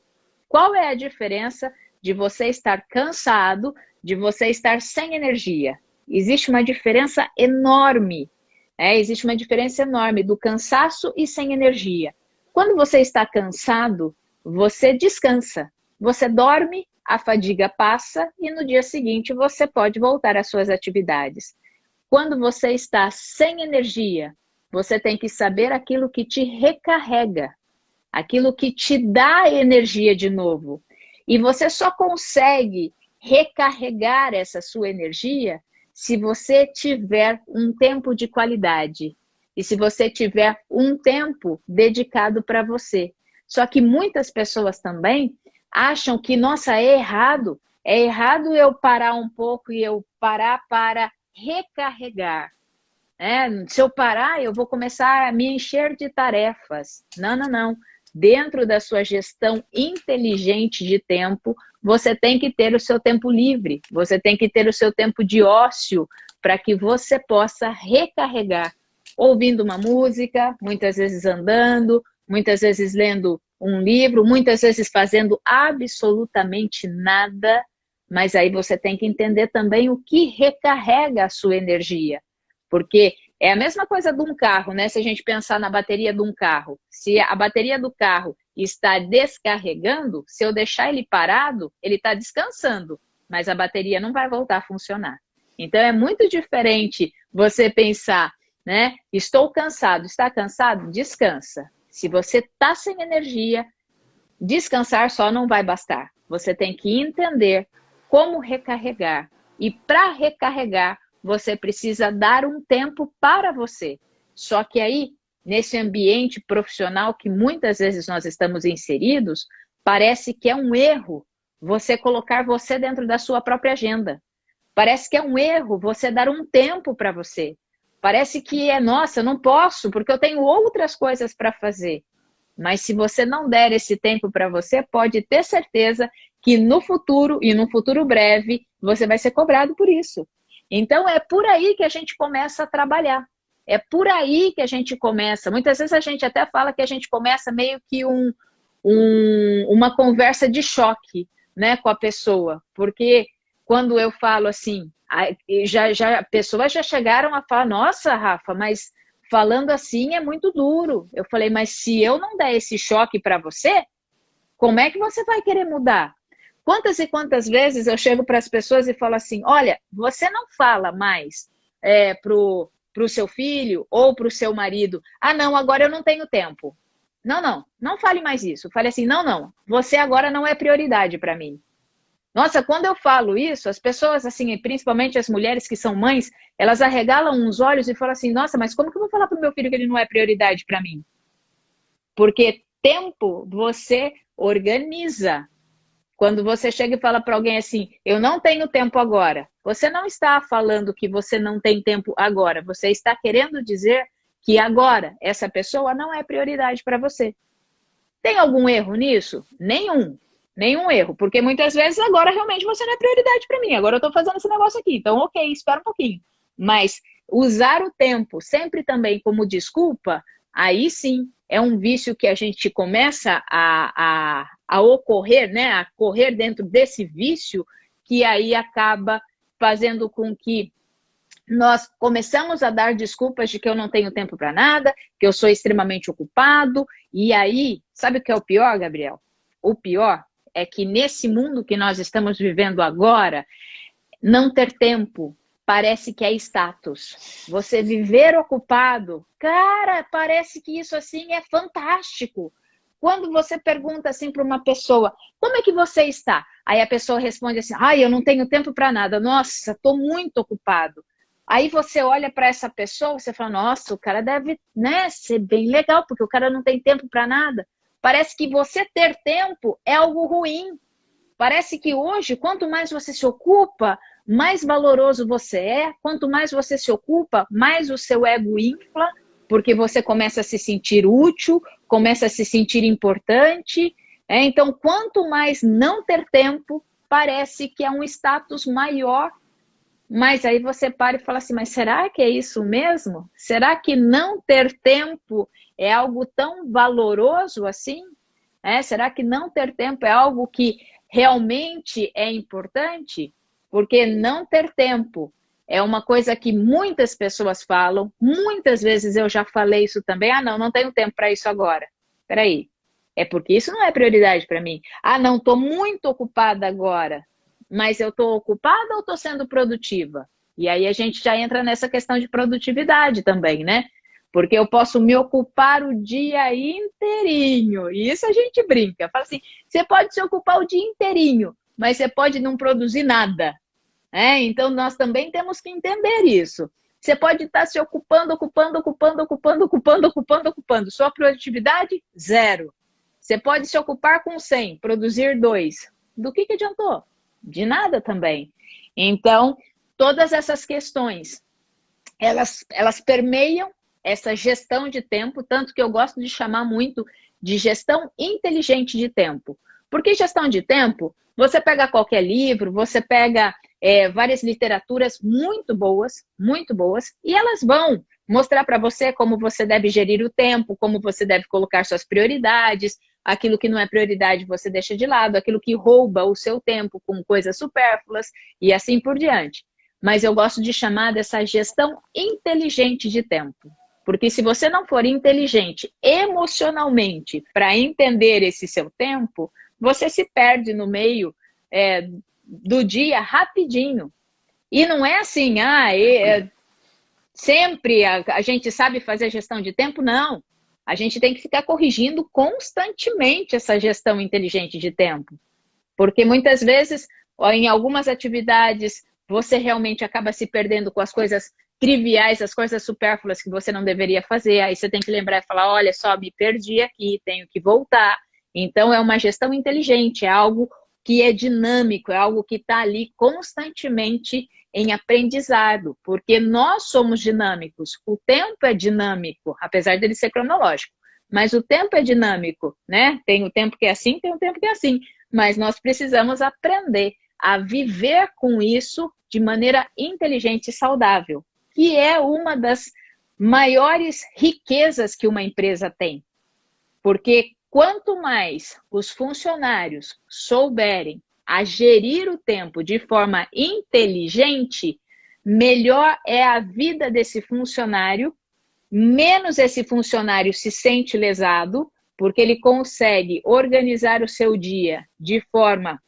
Qual é a diferença de você estar cansado, de você estar sem energia? Existe uma diferença enorme. Existe uma diferença enorme do cansaço e sem energia. Quando você está cansado, você descansa. Você dorme, a fadiga passa e no dia seguinte você pode voltar às suas atividades. Quando você está sem energia, você tem que saber aquilo que te recarrega, aquilo que te dá energia de novo. E você só consegue recarregar essa sua energia se você tiver um tempo de qualidade e se você tiver um tempo dedicado para você. Só que muitas pessoas também acham que, nossa, é errado eu parar um pouco e eu parar para recarregar. Se eu parar, eu vou começar a me encher de tarefas. Não. Dentro da sua gestão inteligente de tempo, você tem que ter o seu tempo livre, você tem que ter o seu tempo de ócio para que você possa recarregar, ouvindo uma música, muitas vezes andando, muitas vezes lendo um livro, muitas vezes fazendo absolutamente nada, mas aí você tem que entender também o que recarrega a sua energia, porque é a mesma coisa de um carro, né? Se a gente pensar na bateria de um carro, se a bateria do carro está descarregando, se eu deixar ele parado, ele está descansando, mas a bateria não vai voltar a funcionar. Então é muito diferente você pensar, né? Estou cansado, está cansado? Descansa. Se você está sem energia, descansar só não vai bastar. Você tem que entender como recarregar. E para recarregar, você precisa dar um tempo para você. Só que aí, nesse ambiente profissional que muitas vezes nós estamos inseridos, parece que é um erro você colocar você dentro da sua própria agenda. Parece que é um erro você dar um tempo para você. Parece que nossa, eu não posso, porque eu tenho outras coisas para fazer. Mas se você não der esse tempo para você, pode ter certeza que no futuro, e no futuro breve, você vai ser cobrado por isso. Então, é por aí que a gente começa a trabalhar. É por aí que a gente começa. Muitas vezes a gente até fala que a gente começa meio que uma conversa de choque, né, com a pessoa. Porque quando eu falo assim, pessoas já chegaram a falar, nossa, Rafa, mas falando assim é muito duro. Eu falei, mas se eu não der esse choque para você, como é que você vai querer mudar? Quantas e quantas vezes eu chego para as pessoas e falo assim, olha, você não fala mais pro seu filho ou pro seu marido, ah, não, agora eu não tenho tempo. Não fale mais isso. Fale assim, não, você agora não é prioridade para mim. Nossa, quando eu falo isso, as pessoas, assim, principalmente as mulheres que são mães, elas arregalam os olhos e falam assim, nossa, mas como que eu vou falar pro meu filho que ele não é prioridade para mim? Porque tempo você organiza. Quando você chega e fala para alguém assim, eu não tenho tempo agora, você não está falando que você não tem tempo agora, você está querendo dizer que agora essa pessoa não é prioridade para você. Tem algum erro nisso? Nenhum erro, porque muitas vezes agora realmente você não é prioridade para mim, agora eu estou fazendo esse negócio aqui, então ok, espera um pouquinho. Mas usar o tempo sempre também como desculpa, aí sim é um vício que a gente começa a ocorrer, né? A correr dentro desse vício, que aí acaba fazendo com que nós começamos a dar desculpas de que eu não tenho tempo para nada, que eu sou extremamente ocupado, e aí, sabe o que é o pior, Gabriel? O pior é que nesse mundo que nós estamos vivendo agora, não ter tempo parece que é status. Você viver ocupado, cara, parece que isso assim é fantástico. Quando você pergunta assim para uma pessoa, como é que você está? Aí a pessoa responde assim, ai, eu não tenho tempo para nada, nossa, estou muito ocupado. Aí você olha para essa pessoa, você fala, nossa, o cara deve, né, ser bem legal, porque o cara não tem tempo para nada. Parece que você ter tempo é algo ruim. Parece que hoje, quanto mais você se ocupa, mais valoroso você é. Quanto mais você se ocupa, mais o seu ego infla, porque você começa a se sentir útil, começa a se sentir importante. Então, quanto mais não ter tempo, parece que é um status maior. Mas aí você para e fala assim, mas será que é isso mesmo? Será que não ter tempo é algo tão valoroso assim? Será que não ter tempo é algo que realmente é importante? Porque não ter tempo é uma coisa que muitas pessoas falam, muitas vezes eu já falei isso também, não tenho tempo para isso agora. Espera aí, é porque isso não é prioridade para mim. Não, estou muito ocupada agora, mas eu estou ocupada ou estou sendo produtiva? E aí a gente já entra nessa questão de produtividade também, né? Porque eu posso me ocupar o dia inteirinho. E isso a gente brinca. Fala assim, você pode se ocupar o dia inteirinho, mas você pode não produzir nada. Então, nós também temos que entender isso. Você pode estar se ocupando. Sua produtividade, 0. Você pode se ocupar com 100, produzir 2. Do que adiantou? De nada também. Então, todas essas questões, elas permeiam essa gestão de tempo, tanto que eu gosto de chamar muito de gestão inteligente de tempo. Porque gestão de tempo, você pega qualquer livro, você pega várias literaturas muito boas, e elas vão mostrar para você como você deve gerir o tempo, como você deve colocar suas prioridades, aquilo que não é prioridade você deixa de lado, aquilo que rouba o seu tempo com coisas supérfluas e assim por diante. Mas eu gosto de chamar dessa gestão inteligente de tempo. Porque se você não for inteligente emocionalmente para entender esse seu tempo, você se perde no meio do dia rapidinho. E não é assim, sempre a gente sabe fazer gestão de tempo, não. A gente tem que ficar corrigindo constantemente essa gestão inteligente de tempo. Porque muitas vezes, em algumas atividades, você realmente acaba se perdendo com as coisas triviais, as coisas supérfluas que você não deveria fazer. Aí você tem que lembrar e falar, olha só, me perdi aqui, tenho que voltar. Então, é uma gestão inteligente, é algo que é dinâmico, é algo que está ali constantemente em aprendizado, porque nós somos dinâmicos. O tempo é dinâmico, apesar dele ser cronológico, mas o tempo é dinâmico, né? Tem o tempo que é assim, tem o tempo que é assim, mas nós precisamos aprender a viver com isso de maneira inteligente e saudável, que é uma das maiores riquezas que uma empresa tem. Porque quanto mais os funcionários souberem a gerir o tempo de forma inteligente, melhor é a vida desse funcionário, menos esse funcionário se sente lesado, porque ele consegue organizar o seu dia de forma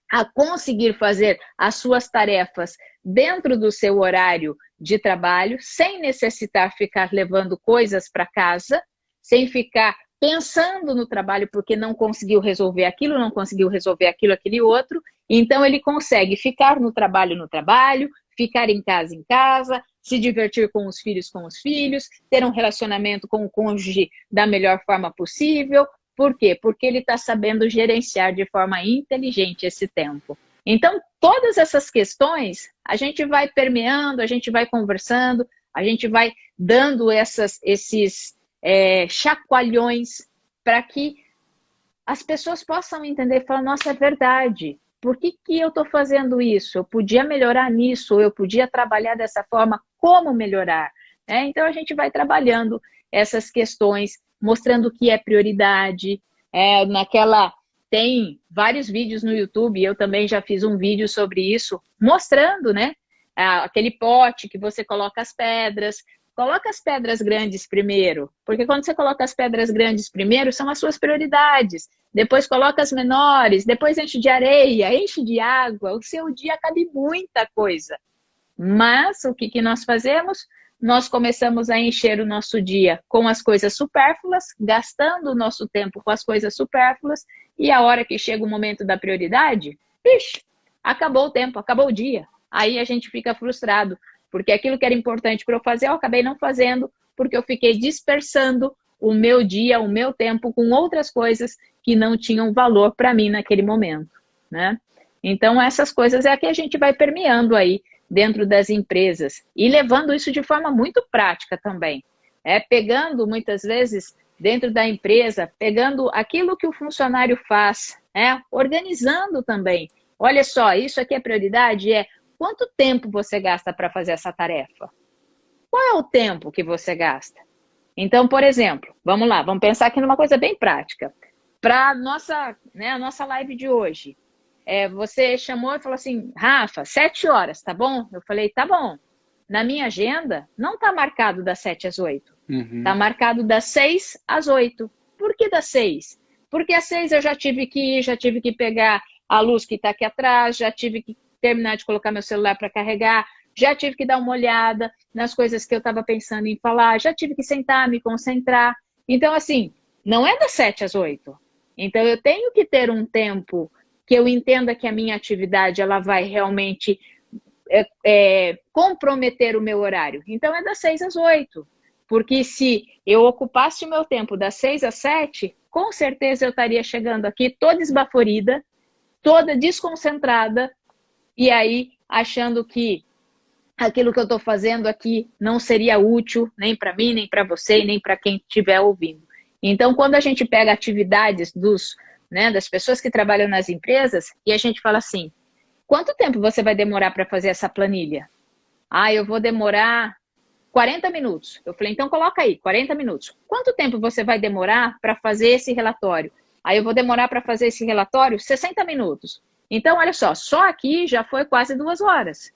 a conseguir fazer as suas tarefas dentro do seu horário de trabalho, sem necessitar ficar levando coisas para casa, sem ficar pensando no trabalho porque não conseguiu resolver aquilo, não conseguiu resolver aquilo, aquele outro. Então, ele consegue ficar no trabalho, ficar em casa, se divertir com os filhos, ter um relacionamento com o cônjuge da melhor forma possível, Por quê? Porque ele está sabendo gerenciar de forma inteligente esse tempo. Então, todas essas questões, a gente vai permeando, a gente vai conversando, a gente vai dando esses chacoalhões para que as pessoas possam entender e falar, nossa, é verdade. Por que eu estou fazendo isso? Eu podia melhorar nisso, eu podia trabalhar dessa forma, como melhorar? Então, a gente vai trabalhando essas questões, mostrando o que é prioridade. Tem vários vídeos no YouTube, eu também já fiz um vídeo sobre isso, mostrando, né? Aquele pote que você coloca as pedras. Coloca as pedras grandes primeiro, porque quando você coloca as pedras grandes primeiro, são as suas prioridades. Depois coloca as menores, depois enche de areia, enche de água, o seu dia cabe muita coisa. Mas o que nós fazemos? Nós começamos a encher o nosso dia com as coisas supérfluas, gastando o nosso tempo com as coisas supérfluas, e a hora que chega o momento da prioridade, acabou o tempo, acabou o dia. Aí a gente fica frustrado, porque aquilo que era importante para eu fazer, eu acabei não fazendo, porque eu fiquei dispersando o meu dia, o meu tempo com outras coisas que não tinham valor para mim naquele momento, né? Então, essas coisas é que a gente vai permeando aí dentro das empresas e levando isso de forma muito prática também. Pegando, muitas vezes, dentro da empresa, pegando aquilo que o funcionário faz, organizando também. Olha só, isso aqui é prioridade? Quanto tempo você gasta para fazer essa tarefa? Qual é o tempo que você gasta? Então, por exemplo, vamos lá, vamos pensar aqui numa coisa bem prática. Para a nossa live de hoje, você chamou e falou assim, Rafa, 7 horas, tá bom? Eu falei, tá bom. Na minha agenda, não está marcado das 7 às 8. Está marcado das 6 às 8. Por que das 6? Porque às 6 eu já tive que ir, já tive que pegar a luz que está aqui atrás, já tive que terminar de colocar meu celular para carregar, já tive que dar uma olhada nas coisas que eu estava pensando em falar, já tive que sentar, me concentrar. Então, assim, não é das 7 às 8. Então, eu tenho que ter um tempo que eu entenda que a minha atividade ela vai realmente comprometer o meu horário. Então, é das 6 às 8. Porque se eu ocupasse o meu tempo das 6 às 7, com certeza eu estaria chegando aqui toda esbaforida, toda desconcentrada, e aí achando que aquilo que eu estou fazendo aqui não seria útil nem para mim, nem para você, nem para quem estiver ouvindo. Então, quando a gente pega atividades das pessoas que trabalham nas empresas e a gente fala assim, quanto tempo você vai demorar para fazer essa planilha? Eu vou demorar 40 minutos. Eu falei, então coloca aí, 40 minutos. Quanto tempo você vai demorar para fazer esse relatório? Eu vou demorar para fazer esse relatório 60 minutos. Então, olha só aqui já foi quase 2 horas.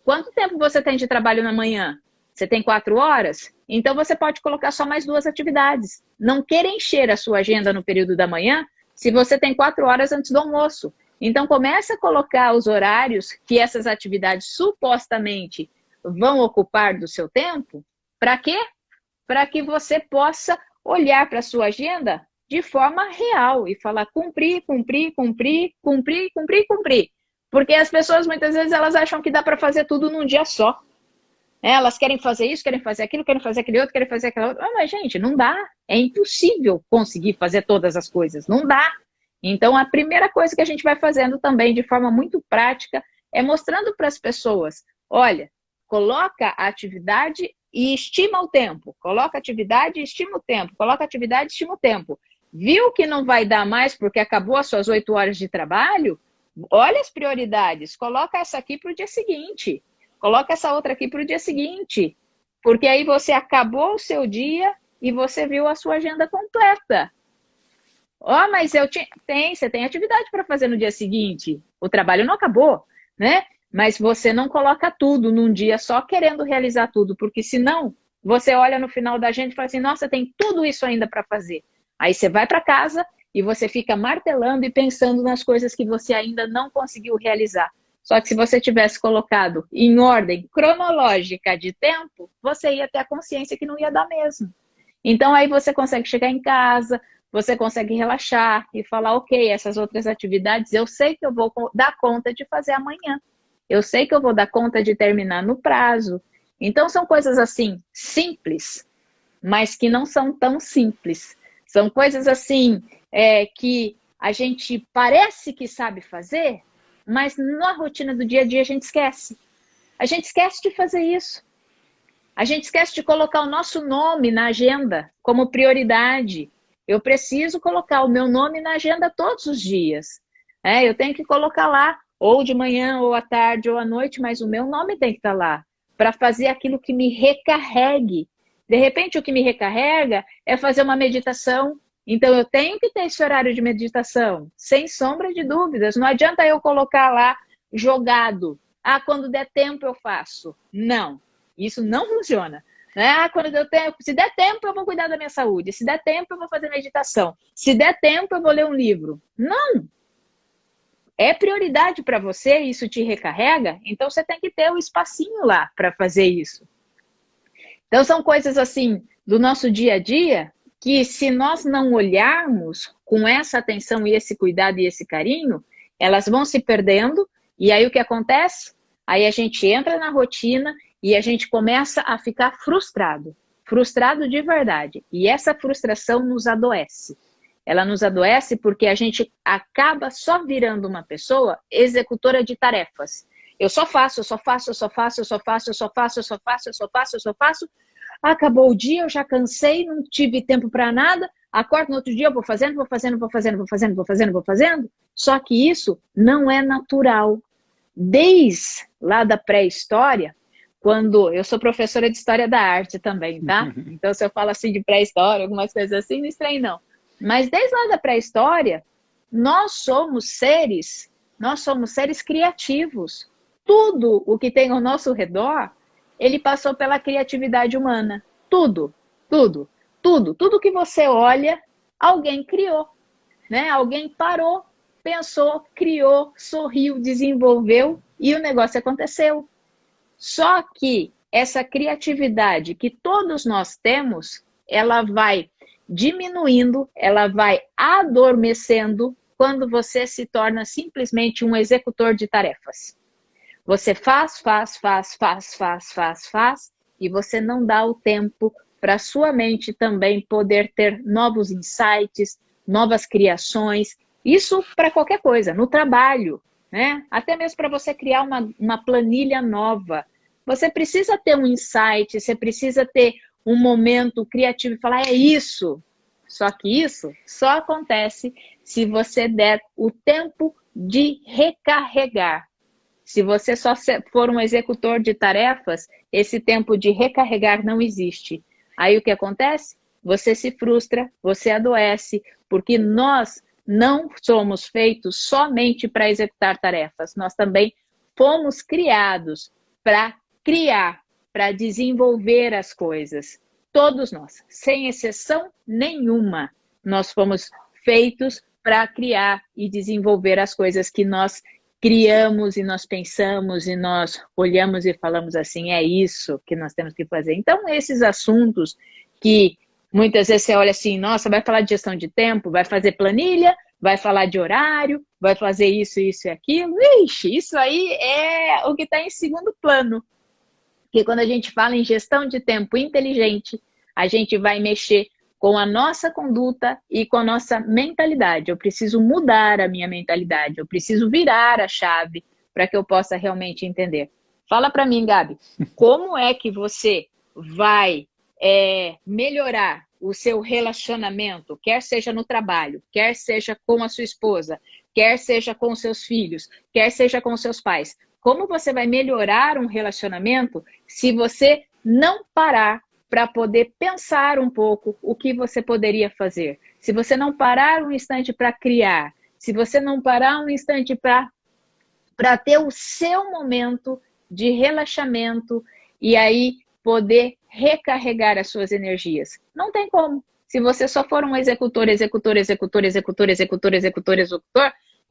Quanto tempo você tem de trabalho na manhã? Você tem 4 horas? Então, você pode colocar só mais 2 atividades. Não queira encher a sua agenda no período da manhã se você tem 4 horas antes do almoço. Então, comece a colocar os horários que essas atividades supostamente vão ocupar do seu tempo. Para quê? Para que você possa olhar para a sua agenda de forma real e falar cumprir. Porque as pessoas, muitas vezes, elas acham que dá para fazer tudo num dia só. Elas querem fazer isso, querem fazer aquilo, querem fazer aquele outro, querem fazer aquela outra. Mas, gente, não dá. É impossível conseguir fazer todas as coisas. Não dá. Então, a primeira coisa que a gente vai fazendo também, de forma muito prática, é mostrando para as pessoas, olha, coloca a atividade e estima o tempo. Coloca a atividade e estima o tempo. Coloca a atividade e estima o tempo. Viu que não vai dar mais porque acabou as suas 8 horas de trabalho? Olha as prioridades. Coloca essa aqui para o dia seguinte. Coloca essa outra aqui para o dia seguinte. Porque aí você acabou o seu dia e você viu a sua agenda completa. Mas você tem atividade para fazer no dia seguinte. O trabalho não acabou, né? Mas você não coloca tudo num dia só querendo realizar tudo, porque senão você olha no final da agenda e fala assim, nossa, tem tudo isso ainda para fazer. Aí você vai para casa e você fica martelando e pensando nas coisas que você ainda não conseguiu realizar. Só que se você tivesse colocado em ordem cronológica de tempo, você ia ter a consciência que não ia dar mesmo. Então aí você consegue chegar em casa, você consegue relaxar e falar, ok, essas outras atividades eu sei que eu vou dar conta de fazer amanhã. Eu sei que eu vou dar conta de terminar no prazo. Então são coisas assim, simples, mas que não são tão simples. São coisas assim que a gente parece que sabe fazer, mas na rotina do dia a dia a gente esquece. A gente esquece de fazer isso. A gente esquece de colocar o nosso nome na agenda como prioridade. Eu preciso colocar o meu nome na agenda todos os dias. Eu tenho que colocar lá, ou de manhã, ou à tarde, ou à noite, mas o meu nome tem que estar lá, para fazer aquilo que me recarregue. De repente, o que me recarrega é fazer uma meditação. Então, eu tenho que ter esse horário de meditação, sem sombra de dúvidas. Não adianta eu colocar lá jogado. Quando der tempo eu faço. Não, isso não funciona. Quando der tempo, se der tempo eu vou cuidar da minha saúde. Se der tempo eu vou fazer meditação. Se der tempo eu vou ler um livro. Não! É prioridade para você, isso te recarrega, então você tem que ter um espacinho lá para fazer isso. Então são coisas assim do nosso dia a dia que se nós não olharmos com essa atenção e esse cuidado e esse carinho, elas vão se perdendo e aí o que acontece? Aí a gente entra na rotina e a gente começa a ficar frustrado. Frustrado de verdade. E essa frustração nos adoece. Ela nos adoece porque a gente acaba só virando uma pessoa executora de tarefas. Eu só faço, eu só faço, eu só faço, eu só faço, eu só faço, eu só faço, eu só faço, eu só faço. Acabou o dia, eu já cansei, não tive tempo para nada. Acordo no outro dia, eu vou fazendo, vou fazendo, vou fazendo, vou fazendo, vou fazendo, vou fazendo. Só que isso não é natural. Desde lá da pré-história, quando eu sou professora de História da Arte também, tá? Então, se eu falo assim de pré-história, algumas coisas assim, não estranhe não. Mas desde lá da pré-história, nós somos seres criativos. Tudo o que tem ao nosso redor, ele passou pela criatividade humana. Tudo, tudo, tudo. Tudo que você olha, alguém criou, né? Alguém parou, pensou, criou, sorriu, desenvolveu e o negócio aconteceu. Só que essa criatividade que todos nós temos, ela vai diminuindo, ela vai adormecendo quando você se torna simplesmente um executor de tarefas. Você faz e você não dá o tempo para sua mente também poder ter novos insights, novas criações. Isso para qualquer coisa, no trabalho, né? Até mesmo para você criar uma planilha nova. Você precisa ter um insight, você precisa ter um momento criativo e falar, é isso. Só que isso só acontece se você der o tempo de recarregar. Se você só for um executor de tarefas, esse tempo de recarregar não existe. Aí o que acontece? Você se frustra, você adoece, porque nós não somos feitos somente para executar tarefas. Nós também fomos criados para criar, para desenvolver as coisas. Todos nós, sem exceção nenhuma, nós fomos feitos para criar e desenvolver as coisas que nós criamos e nós pensamos e nós olhamos e falamos assim, é isso que nós temos que fazer. Então, esses assuntos que muitas vezes você olha assim, nossa, vai falar de gestão de tempo, vai fazer planilha, vai falar de horário, vai fazer isso, isso e aquilo. Ixi, isso aí é o que está em segundo plano. Porque quando a gente fala em gestão de tempo inteligente, a gente vai mexer com a nossa conduta e com a nossa mentalidade. Eu preciso mudar a minha mentalidade, eu preciso virar a chave para que eu possa realmente entender. Fala para mim, Gabi, como é que você vai melhorar o seu relacionamento, quer seja no trabalho, quer seja com a sua esposa, quer seja com os seus filhos, quer seja com os seus pais? Como você vai melhorar um relacionamento se você não parar para poder pensar um pouco o que você poderia fazer? Se você não parar um instante para criar, se você não parar um instante para ter o seu momento de relaxamento e aí poder recarregar as suas energias. Não tem como. Se você só for um executor,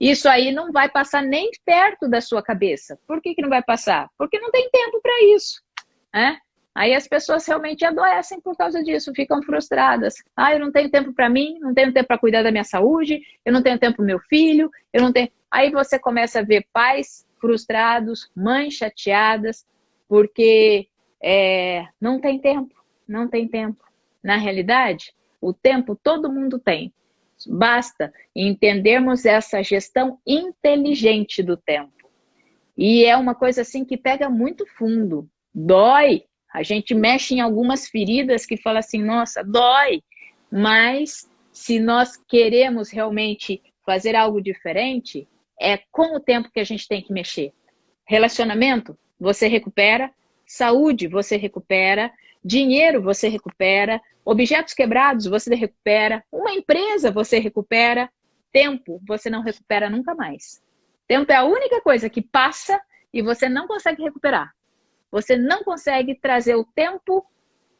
isso aí não vai passar nem perto da sua cabeça. Por que não vai passar? Porque não tem tempo para isso, né? Aí as pessoas realmente adoecem por causa disso, ficam frustradas. Eu não tenho tempo para mim, não tenho tempo para cuidar da minha saúde, eu não tenho tempo para o meu filho, eu não tenho... Aí você começa a ver pais frustrados, mães chateadas, porque não tem tempo, não tem tempo. Na realidade, O tempo todo mundo tem. Basta entendermos essa gestão inteligente do tempo. E é uma coisa assim que pega muito fundo. Dói. A gente mexe em algumas feridas que fala assim, nossa, dói. Mas se nós queremos realmente fazer algo diferente, é com o tempo que a gente tem que mexer. Relacionamento, você recupera. Saúde, você recupera. Dinheiro, você recupera. Objetos quebrados, você recupera. Uma empresa, você recupera. Tempo, você não recupera nunca mais. Tempo é a única coisa que passa e você não consegue recuperar. Você não consegue trazer o tempo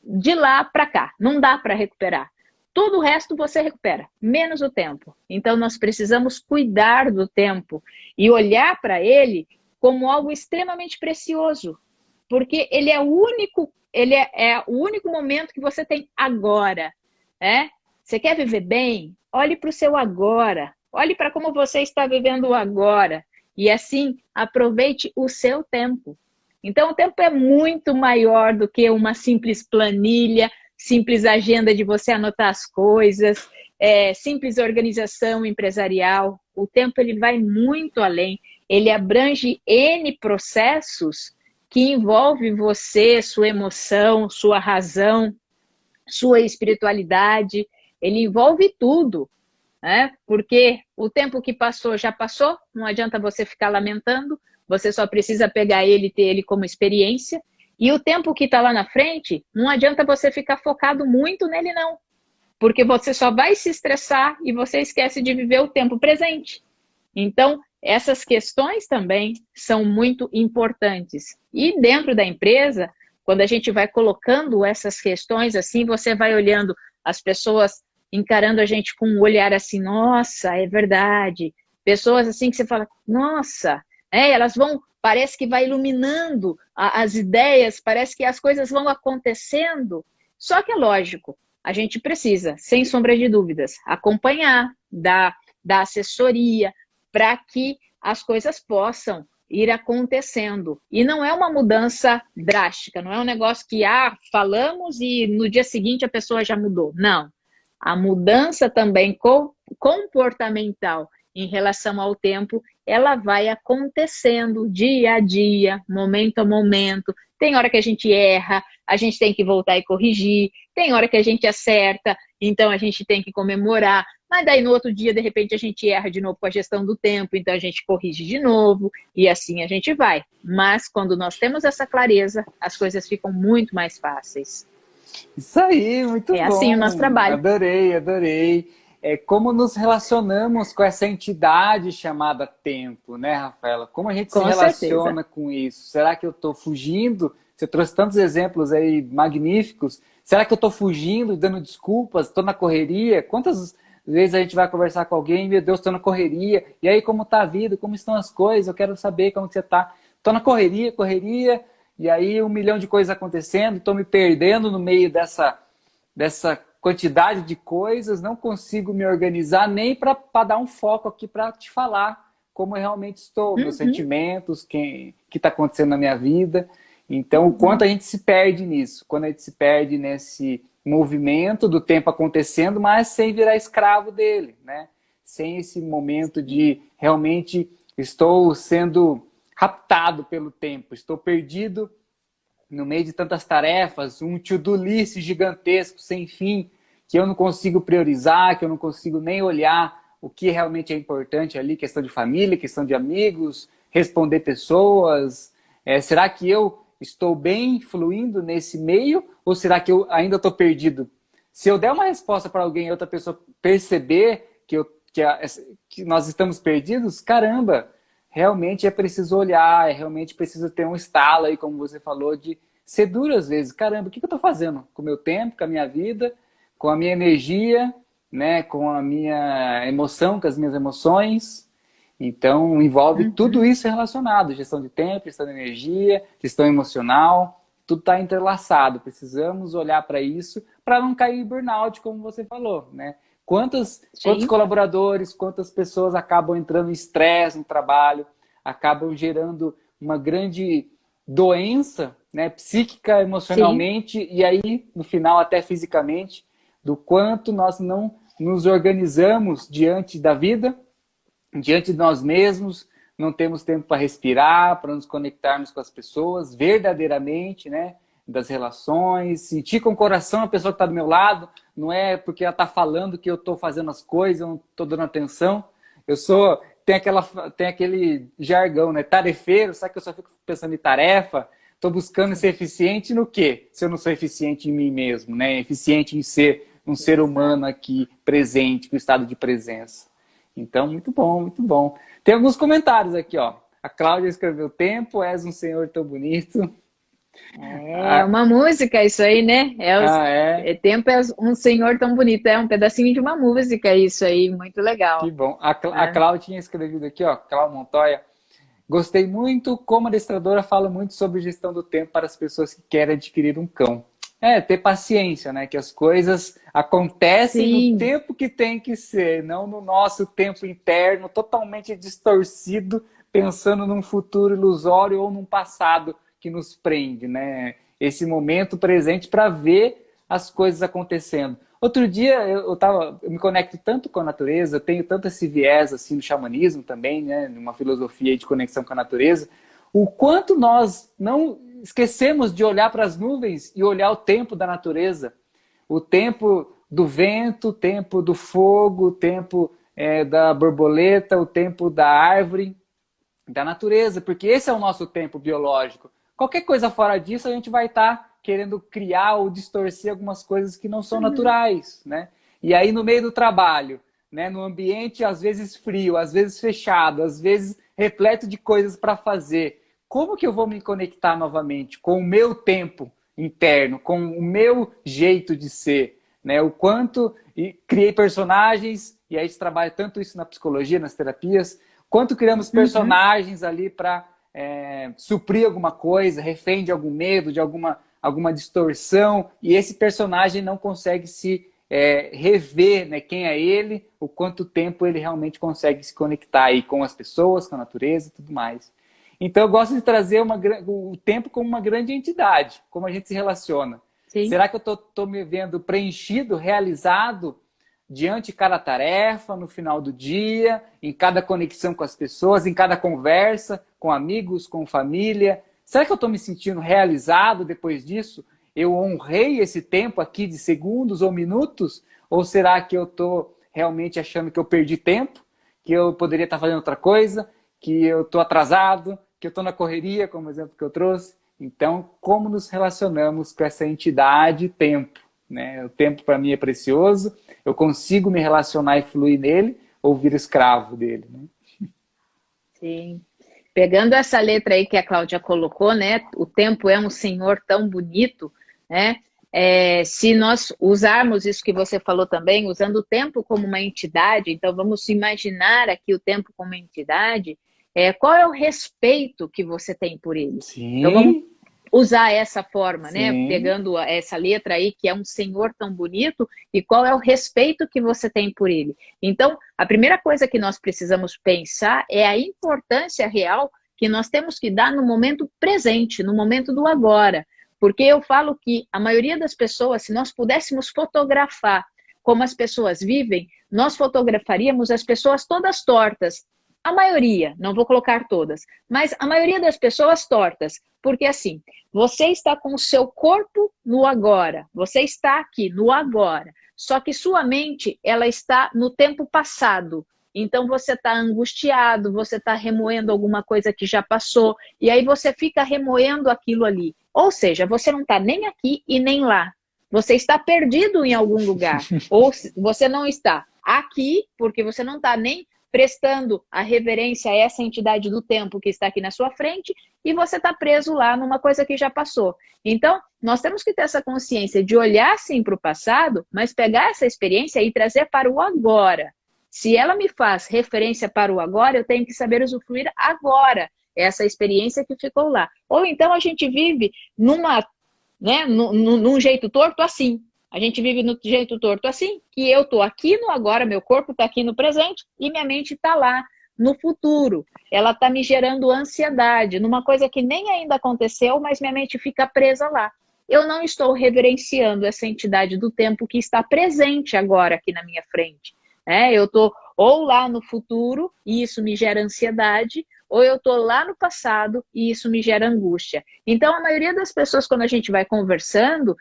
de lá para cá. Não dá para recuperar. Todo o resto você recupera, menos o tempo. Então, nós precisamos cuidar do tempo e olhar para ele como algo extremamente precioso. Porque ele é o único momento que você tem agora. Né? Você quer viver bem? Olhe para o seu agora. Olhe para como você está vivendo o agora. E assim, aproveite o seu tempo. Então, o tempo é muito maior do que uma simples planilha, simples agenda de você anotar as coisas, simples organização empresarial. O tempo ele vai muito além. Ele abrange N processos que envolvem você, sua emoção, sua razão, sua espiritualidade. Ele envolve tudo. Né? Porque o tempo que passou já passou, não adianta você ficar lamentando, você só precisa pegar ele e ter ele como experiência. E o tempo que está lá na frente, não adianta você ficar focado muito nele não, porque você só vai se estressar e você esquece de viver o tempo presente. Então, essas questões também são muito importantes. E dentro da empresa, quando a gente vai colocando essas questões assim, você vai olhando as pessoas encarando a gente com um olhar assim, nossa, é verdade. Pessoas assim que você fala, nossa, elas vão, parece que vai iluminando as ideias, parece que as coisas vão acontecendo. Só que é lógico, a gente precisa, sem sombra de dúvidas, acompanhar, dar assessoria para que as coisas possam ir acontecendo. E não é uma mudança drástica, não é um negócio que, falamos e no dia seguinte a pessoa já mudou. Não. A mudança também comportamental em relação ao tempo, ela vai acontecendo dia a dia, momento a momento. Tem hora que a gente erra, a gente tem que voltar e corrigir. Tem hora que a gente acerta, então a gente tem que comemorar. Mas daí no outro dia, de repente, a gente erra de novo com a gestão do tempo, então a gente corrige de novo e assim a gente vai. Mas quando nós temos essa clareza, as coisas ficam muito mais fáceis. Isso aí, muito bom. É assim o nosso trabalho. Adorei, adorei. Como nos relacionamos com essa entidade chamada tempo, né, Rafaela? Como a gente se relaciona com isso? Será que eu estou fugindo? Você trouxe tantos exemplos aí magníficos. Será que eu estou fugindo, dando desculpas? Estou na correria? Quantas vezes a gente vai conversar com alguém? Meu Deus, estou na correria. E aí, como está a vida? Como estão as coisas? Eu quero saber como que você está. Estou na correria. E aí 1 milhão de coisas acontecendo, estou me perdendo no meio dessa quantidade de coisas, não consigo me organizar nem para dar um foco aqui para te falar como eu realmente estou, meus sentimentos, o que está acontecendo na minha vida. Então, o quanto a gente se perde nisso, quando a gente se perde nesse movimento do tempo acontecendo, mas sem virar escravo dele, né? Sem esse momento de realmente estou sendo raptado pelo tempo, estou perdido no meio de tantas tarefas, um to-do list gigantesco, sem fim, que eu não consigo priorizar, que eu não consigo nem olhar o que realmente é importante ali, questão de família, questão de amigos, responder pessoas. Será que eu estou bem fluindo nesse meio ou será que eu ainda estou perdido? Se eu der uma resposta para alguém e outra pessoa perceber que nós estamos perdidos, caramba, realmente é preciso olhar, realmente preciso ter um estalo aí, como você falou, de ser duro às vezes. Caramba, o que eu estou fazendo com o meu tempo, com a minha vida, com a minha energia, né, com a minha emoção, com as minhas emoções? Então, envolve tudo isso relacionado. Gestão de tempo, gestão de energia, gestão emocional, tudo está entrelaçado. Precisamos olhar para isso para não cair em burnout, como você falou, né? Quantos colaboradores, quantas pessoas acabam entrando em estresse no trabalho, acabam gerando uma grande doença, né, psíquica, emocionalmente, e aí, no final, até fisicamente, do quanto nós não nos organizamos diante da vida, diante de nós mesmos, não temos tempo para respirar, para nos conectarmos com as pessoas verdadeiramente, né? Das relações, sentir com o coração a pessoa que está do meu lado, não é porque ela está falando que eu estou fazendo as coisas, eu não estou dando atenção. Tem aquele jargão, né? Tarefeiro, sabe que eu só fico pensando em tarefa, estou buscando ser eficiente no quê? Se eu não sou eficiente em mim mesmo, né? Eficiente em ser um ser humano aqui presente, com estado de presença. Então, muito bom, muito bom. Tem alguns comentários aqui, ó. A Cláudia escreveu: tempo, és um senhor tão bonito. É uma música isso aí, né? Tempo é um senhor tão bonito. É um pedacinho de uma música isso aí, muito legal. Que bom. A Cláudia tinha escrevido aqui, ó, Cláudia Montoya. Gostei muito como a adestradora fala muito sobre gestão do tempo para as pessoas que querem adquirir um cão. Ter paciência, né? Que as coisas acontecem no tempo que tem que ser, não no nosso tempo interno, totalmente distorcido, pensando num futuro ilusório ou num passado que nos prende, né? Esse momento presente para ver as coisas acontecendo. Outro dia eu me conecto tanto com a natureza, eu tenho tanto esse viés assim no xamanismo também, né? Numa filosofia de conexão com a natureza. O quanto nós não esquecemos de olhar para as nuvens e olhar o tempo da natureza, o tempo do vento, o tempo do fogo, o tempo da borboleta, o tempo da árvore, da natureza, porque esse é o nosso tempo biológico. Qualquer coisa fora disso, a gente vai estar querendo criar ou distorcer algumas coisas que não são naturais, né? E aí, no meio do trabalho, né, no ambiente às vezes frio, às vezes fechado, às vezes repleto de coisas para fazer, como que eu vou me conectar novamente com o meu tempo interno, com o meu jeito de ser, né? O quanto criei personagens, e aí a gente trabalha tanto isso na psicologia, nas terapias, quanto criamos personagens ali para suprir alguma coisa, refém de algum medo, de alguma distorção, e esse personagem não consegue se rever, né, quem é ele, o quanto tempo ele realmente consegue se conectar aí com as pessoas, com a natureza e tudo mais. Então eu gosto de trazer o tempo como uma grande entidade, como a gente se relaciona. Sim. Será que eu estou me vendo preenchido, realizado diante de cada tarefa, no final do dia, em cada conexão com as pessoas, em cada conversa com amigos, com família? Será que eu estou me sentindo realizado depois disso? Eu honrei esse tempo aqui de segundos ou minutos? Ou será que eu estou realmente achando que eu perdi tempo? Que eu poderia estar fazendo outra coisa? Que eu estou atrasado? Que eu estou na correria, como o exemplo que eu trouxe? Então, como nos relacionamos com essa entidade tempo, né? O tempo para mim é precioso, eu consigo me relacionar e fluir nele ou vir escravo dele, né? Sim. Pegando essa letra aí que a Cláudia colocou, né? O tempo é um senhor tão bonito, né? Se nós usarmos isso que você falou também, usando o tempo como uma entidade, então vamos imaginar aqui o tempo como uma entidade, qual é o respeito que você tem por ele? Sim. Então vamos usar essa forma, Sim. né? Pegando essa letra aí, que é um senhor tão bonito, e qual é o respeito que você tem por ele? Então, a primeira coisa que nós precisamos pensar é a importância real que nós temos que dar no momento presente, no momento do agora. Porque eu falo que a maioria das pessoas, se nós pudéssemos fotografar como as pessoas vivem, nós fotografaríamos as pessoas todas tortas. A maioria, não vou colocar todas, mas a maioria das pessoas tortas. Porque assim, você está com o seu corpo no agora, você está aqui no agora, só que sua mente, ela está no tempo passado. Então você está angustiado, você está remoendo alguma coisa que já passou, e aí você fica remoendo aquilo ali. Ou seja, você não está nem aqui e nem lá. Você está perdido em algum lugar. Ou você não está aqui, porque você não está nem prestando a reverência a essa entidade do tempo que está aqui na sua frente, e você está preso lá numa coisa que já passou. Então, nós temos que ter essa consciência de olhar sim para o passado, mas pegar essa experiência e trazer para o agora. Se ela me faz referência para o agora, eu tenho que saber usufruir agora essa experiência que ficou lá. Ou então a gente vive num jeito torto assim. A gente vive no jeito torto assim, que eu estou aqui no agora, meu corpo está aqui no presente e minha mente está lá no futuro. Ela está me gerando ansiedade numa coisa que nem ainda aconteceu, mas minha mente fica presa lá. eu não estou reverenciando essa entidade do tempo que está presente agora aqui na minha frente. Eu estou ou lá no futuro, e isso me gera ansiedade, ou eu estou lá no passado e isso me gera angústia. Então, a maioria das pessoas, quando a gente vai conversando,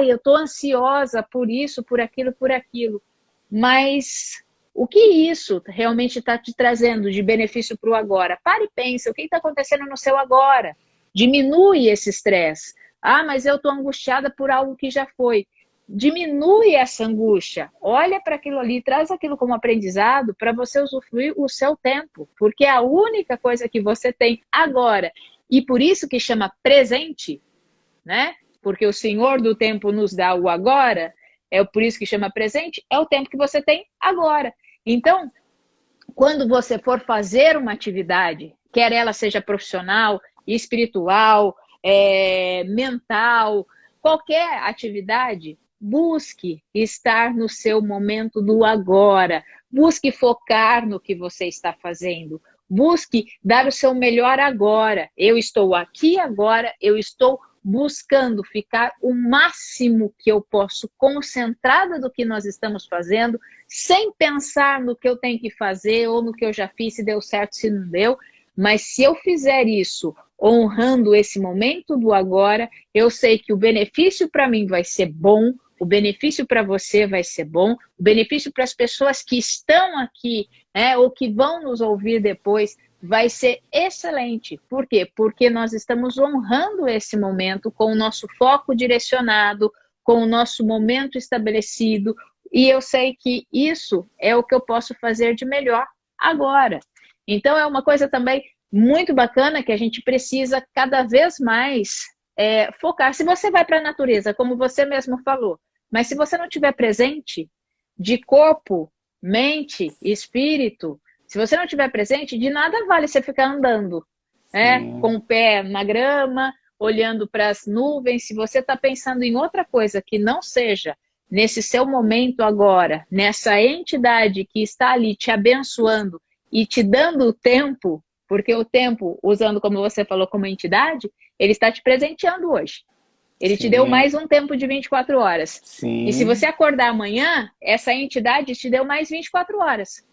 eu estou ansiosa por isso, por aquilo. Mas o que isso realmente está te trazendo de benefício para o agora? Pare e pense, o que está acontecendo no seu agora? Diminui esse estresse. Mas eu estou angustiada por algo que já foi. Diminui essa angústia, olha para aquilo ali, traz aquilo como aprendizado para você usufruir o seu tempo, porque é a única coisa que você tem agora. E por isso que chama presente, né? Porque o Senhor do tempo nos dá o agora, por isso que chama presente, é o tempo que você tem agora. Então, quando você for fazer uma atividade, quer ela seja profissional, espiritual, mental, qualquer atividade, busque estar no seu momento do agora. Busque focar no que você está fazendo. Busque dar o seu melhor agora. Eu estou aqui agora, eu estou buscando ficar o máximo que eu posso concentrada do que nós estamos fazendo, sem pensar no que eu tenho que fazer ou no que eu já fiz, se deu certo, se não deu. Mas se eu fizer isso honrando esse momento do agora, eu sei que o benefício para mim vai ser bom, o benefício para você vai ser bom, o benefício para as pessoas que estão aqui, ou que vão nos ouvir depois, vai ser excelente. Por quê? Porque nós estamos honrando esse momento com o nosso foco direcionado, com o nosso momento estabelecido, e eu sei que isso é o que eu posso fazer de melhor agora. Então é uma coisa também muito bacana que a gente precisa cada vez mais focar. Se você vai para a natureza, como você mesmo falou, mas se você não estiver presente de corpo, mente, espírito, se você não estiver presente, de nada vale você ficar andando, com o pé na grama, olhando para as nuvens. Se você está pensando em outra coisa que não seja nesse seu momento agora, nessa entidade que está ali te abençoando e te dando o tempo, porque o tempo, usando como você falou como entidade, ele está te presenteando hoje. Ele te deu mais um tempo de 24 horas. Sim. E se você acordar amanhã, essa entidade te deu mais 24 horas.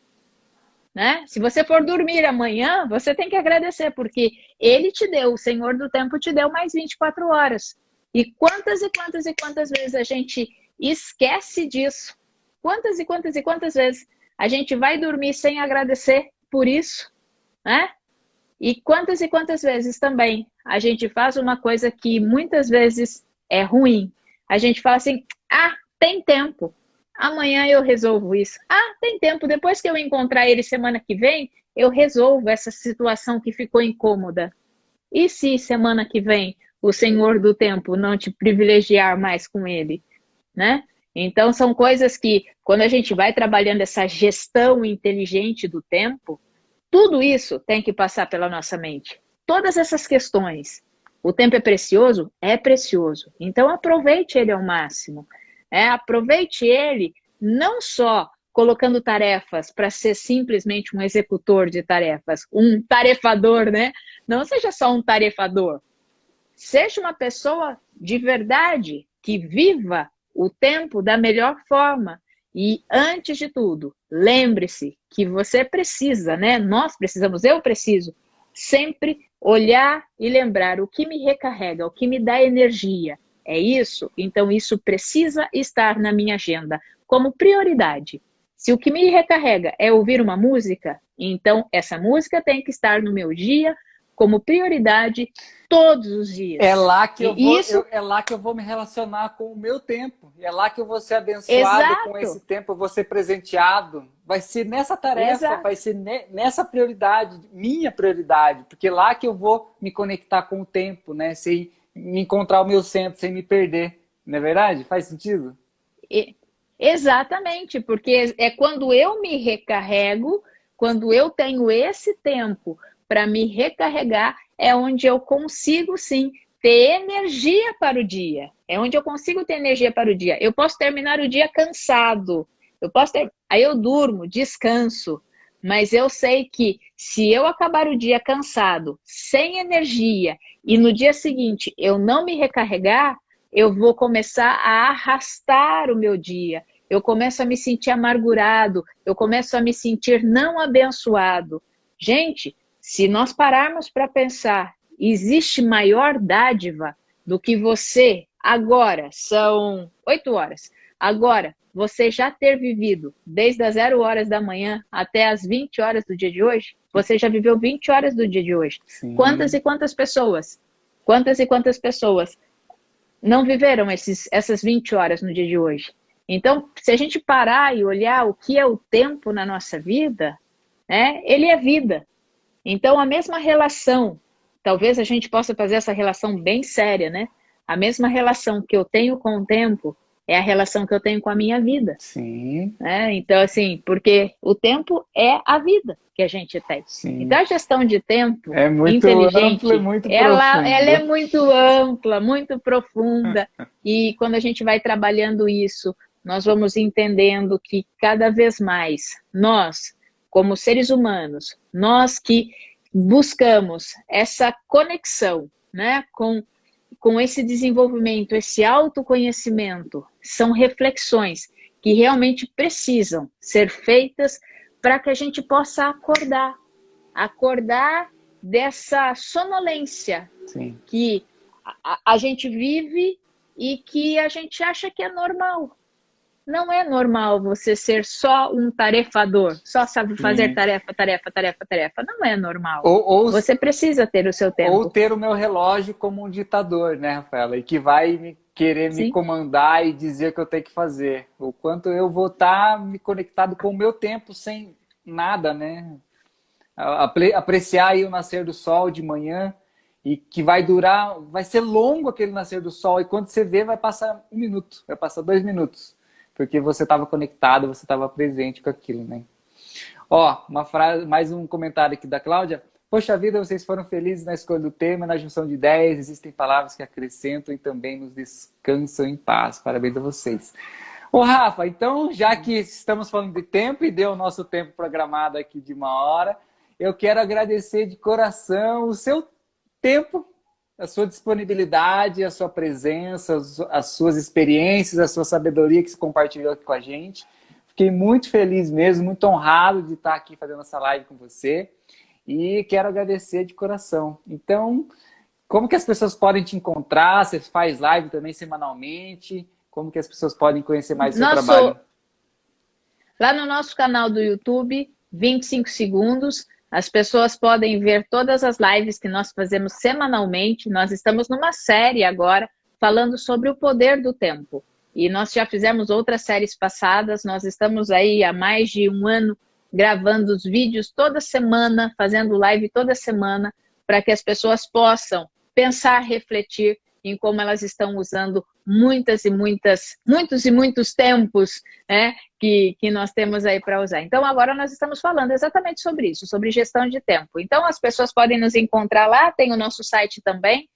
Né? Se você for dormir amanhã, você tem que agradecer, porque ele te deu, o Senhor do tempo te deu mais 24 horas. E quantas vezes a gente esquece disso? Quantas vezes a gente vai dormir sem agradecer por isso? Né? E quantas vezes também a gente faz uma coisa que muitas vezes é ruim. A gente fala assim, tem tempo. Amanhã eu resolvo isso. Tem tempo. Depois que eu encontrar ele semana que vem, eu resolvo essa situação que ficou incômoda. E se semana que vem o Senhor do tempo não te privilegiar mais com ele? Né? Então são coisas que, quando a gente vai trabalhando essa gestão inteligente do tempo, tudo isso tem que passar pela nossa mente. Todas essas questões. O tempo é precioso? É precioso. Então aproveite ele ao máximo. Aproveite ele não só colocando tarefas para ser simplesmente um executor de tarefas, um tarefador, né? Não seja só um tarefador. Seja uma pessoa de verdade que viva o tempo da melhor forma. E, antes de tudo, lembre-se que você precisa, né? Nós precisamos, eu preciso, sempre olhar e lembrar o que me recarrega, o que me dá energia. É isso? Então, isso precisa estar na minha agenda como prioridade. Se o que me recarrega é ouvir uma música, então essa música tem que estar no meu dia como prioridade todos os dias. É lá que é lá que eu vou me relacionar com o meu tempo. É lá que eu vou ser abençoado. Exato. Com esse tempo, eu vou ser presenteado. Vai ser nessa tarefa, exato. Vai ser nessa prioridade, minha prioridade. Porque é lá que eu vou me conectar com o tempo, né? Sem me encontrar o meu centro, sem me perder. Não é verdade? Faz sentido? Exatamente, porque é quando eu me recarrego, quando eu tenho esse tempo para me recarregar, é onde eu consigo, sim, ter energia para o dia. É onde eu consigo ter energia para o dia. Eu posso terminar o dia cansado. Aí eu durmo, descanso. Mas eu sei que se eu acabar o dia cansado, sem energia, e no dia seguinte eu não me recarregar, eu vou começar a arrastar o meu dia. Eu começo a me sentir amargurado, eu começo a me sentir não abençoado. Gente, se nós pararmos para pensar, existe maior dádiva do que você, agora, são 8 horas, agora, você já ter vivido desde as 0 horas da manhã até as 20 horas do dia de hoje, você já viveu 20 horas do dia de hoje. Sim. Quantas e quantas pessoas não viveram essas 20 horas no dia de hoje? Então, se a gente parar e olhar o que é o tempo na nossa vida, né, ele é vida. Então, a mesma relação, talvez a gente possa fazer essa relação bem séria, né? A mesma relação que eu tenho com o tempo é a relação que eu tenho com a minha vida. Sim. Né? Então, assim, porque o tempo é a vida que a gente tem. Sim. Então, a gestão de tempo é muito inteligente, ampla e muito ela é profunda. muito ampla, muito profunda. E quando a gente vai trabalhando isso, nós vamos entendendo que cada vez mais nós, como seres humanos, nós que buscamos essa conexão, né, com esse desenvolvimento, esse autoconhecimento, são reflexões que realmente precisam ser feitas para que a gente possa acordar dessa sonolência Sim. que a gente vive e que a gente acha que é normal. Não é normal você ser só um tarefador, só sabe fazer Sim. tarefa, tarefa, tarefa, tarefa. Não é normal. Ou Você precisa ter o seu tempo. ter o meu relógio como um ditador, né, Rafaela? E que vai querer me Sim. comandar e dizer o que eu tenho que fazer. O quanto eu vou estar me conectado com o meu tempo sem nada, né? Apreciar aí o nascer do sol de manhã e que vai durar, vai ser longo aquele nascer do sol e quando você vê vai passar 1 minuto, vai passar 2 minutos, porque você estava conectado, você estava presente com aquilo, né? Ó, uma frase, mais um comentário aqui da Cláudia. Poxa vida, vocês foram felizes na escolha do tema, na junção de ideias, existem palavras que acrescentam e também nos descansam em paz. Parabéns a vocês. Ô Rafa, então já que estamos falando de tempo e deu o nosso tempo programado aqui de 1 hora, eu quero agradecer de coração o seu tempo, a sua disponibilidade, a sua presença, as suas experiências, a sua sabedoria que você compartilhou aqui com a gente. Fiquei muito feliz mesmo, muito honrado de estar aqui fazendo essa live com você e quero agradecer de coração. Então, como que as pessoas podem te encontrar? Você faz live também semanalmente? Como que as pessoas podem conhecer mais o seu trabalho? Lá no nosso canal do YouTube, 25 segundos, as pessoas podem ver todas as lives que nós fazemos semanalmente. Nós estamos numa série agora falando sobre o poder do tempo. E nós já fizemos outras séries passadas, nós estamos aí há mais de 1 ano gravando os vídeos toda semana, fazendo live toda semana, para que as pessoas possam pensar, refletir em como elas estão usando muitos e muitos tempos, né, que nós temos aí para usar. Então, agora nós estamos falando exatamente sobre isso, sobre gestão de tempo. Então, as pessoas podem nos encontrar lá, tem o nosso site também,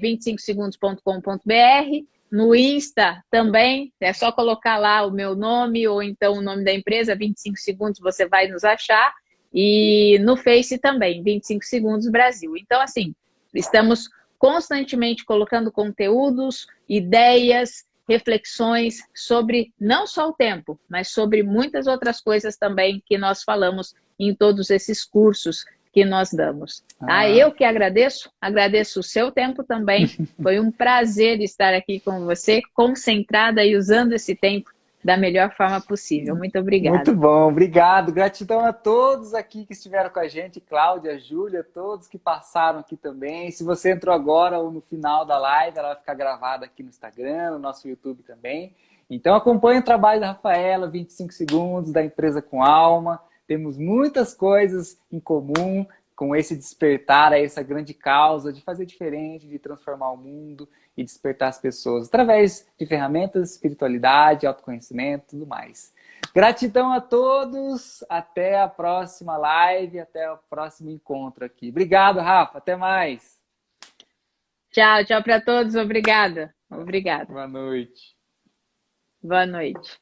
25segundos.com.br, no Insta também, é só colocar lá o meu nome ou então o nome da empresa, 25 segundos, você vai nos achar. E no Face também, 25 Segundos Brasil. Então, assim, estamos constantemente colocando conteúdos, ideias, reflexões sobre não só o tempo, mas sobre muitas outras coisas também que nós falamos em todos esses cursos que nós damos. Eu que agradeço o seu tempo também. Foi um prazer estar aqui com você, concentrada e usando esse tempo da melhor forma possível. Muito obrigada. Muito bom, obrigado. Gratidão a todos aqui que estiveram com a gente, Cláudia, Júlia, todos que passaram aqui também. Se você entrou agora ou no final da live, ela vai ficar gravada aqui no Instagram, no nosso YouTube também. Então acompanhe o trabalho da Rafaela, 25 segundos, da Empresa com Alma. Temos muitas coisas em comum com esse despertar a essa grande causa de fazer diferente, de transformar o mundo e despertar as pessoas através de ferramentas, espiritualidade, autoconhecimento e tudo mais. Gratidão a todos, até a próxima live, até o próximo encontro aqui. Obrigado, Rafa, até mais. Tchau para todos, obrigada. Obrigada. Boa noite. Boa noite.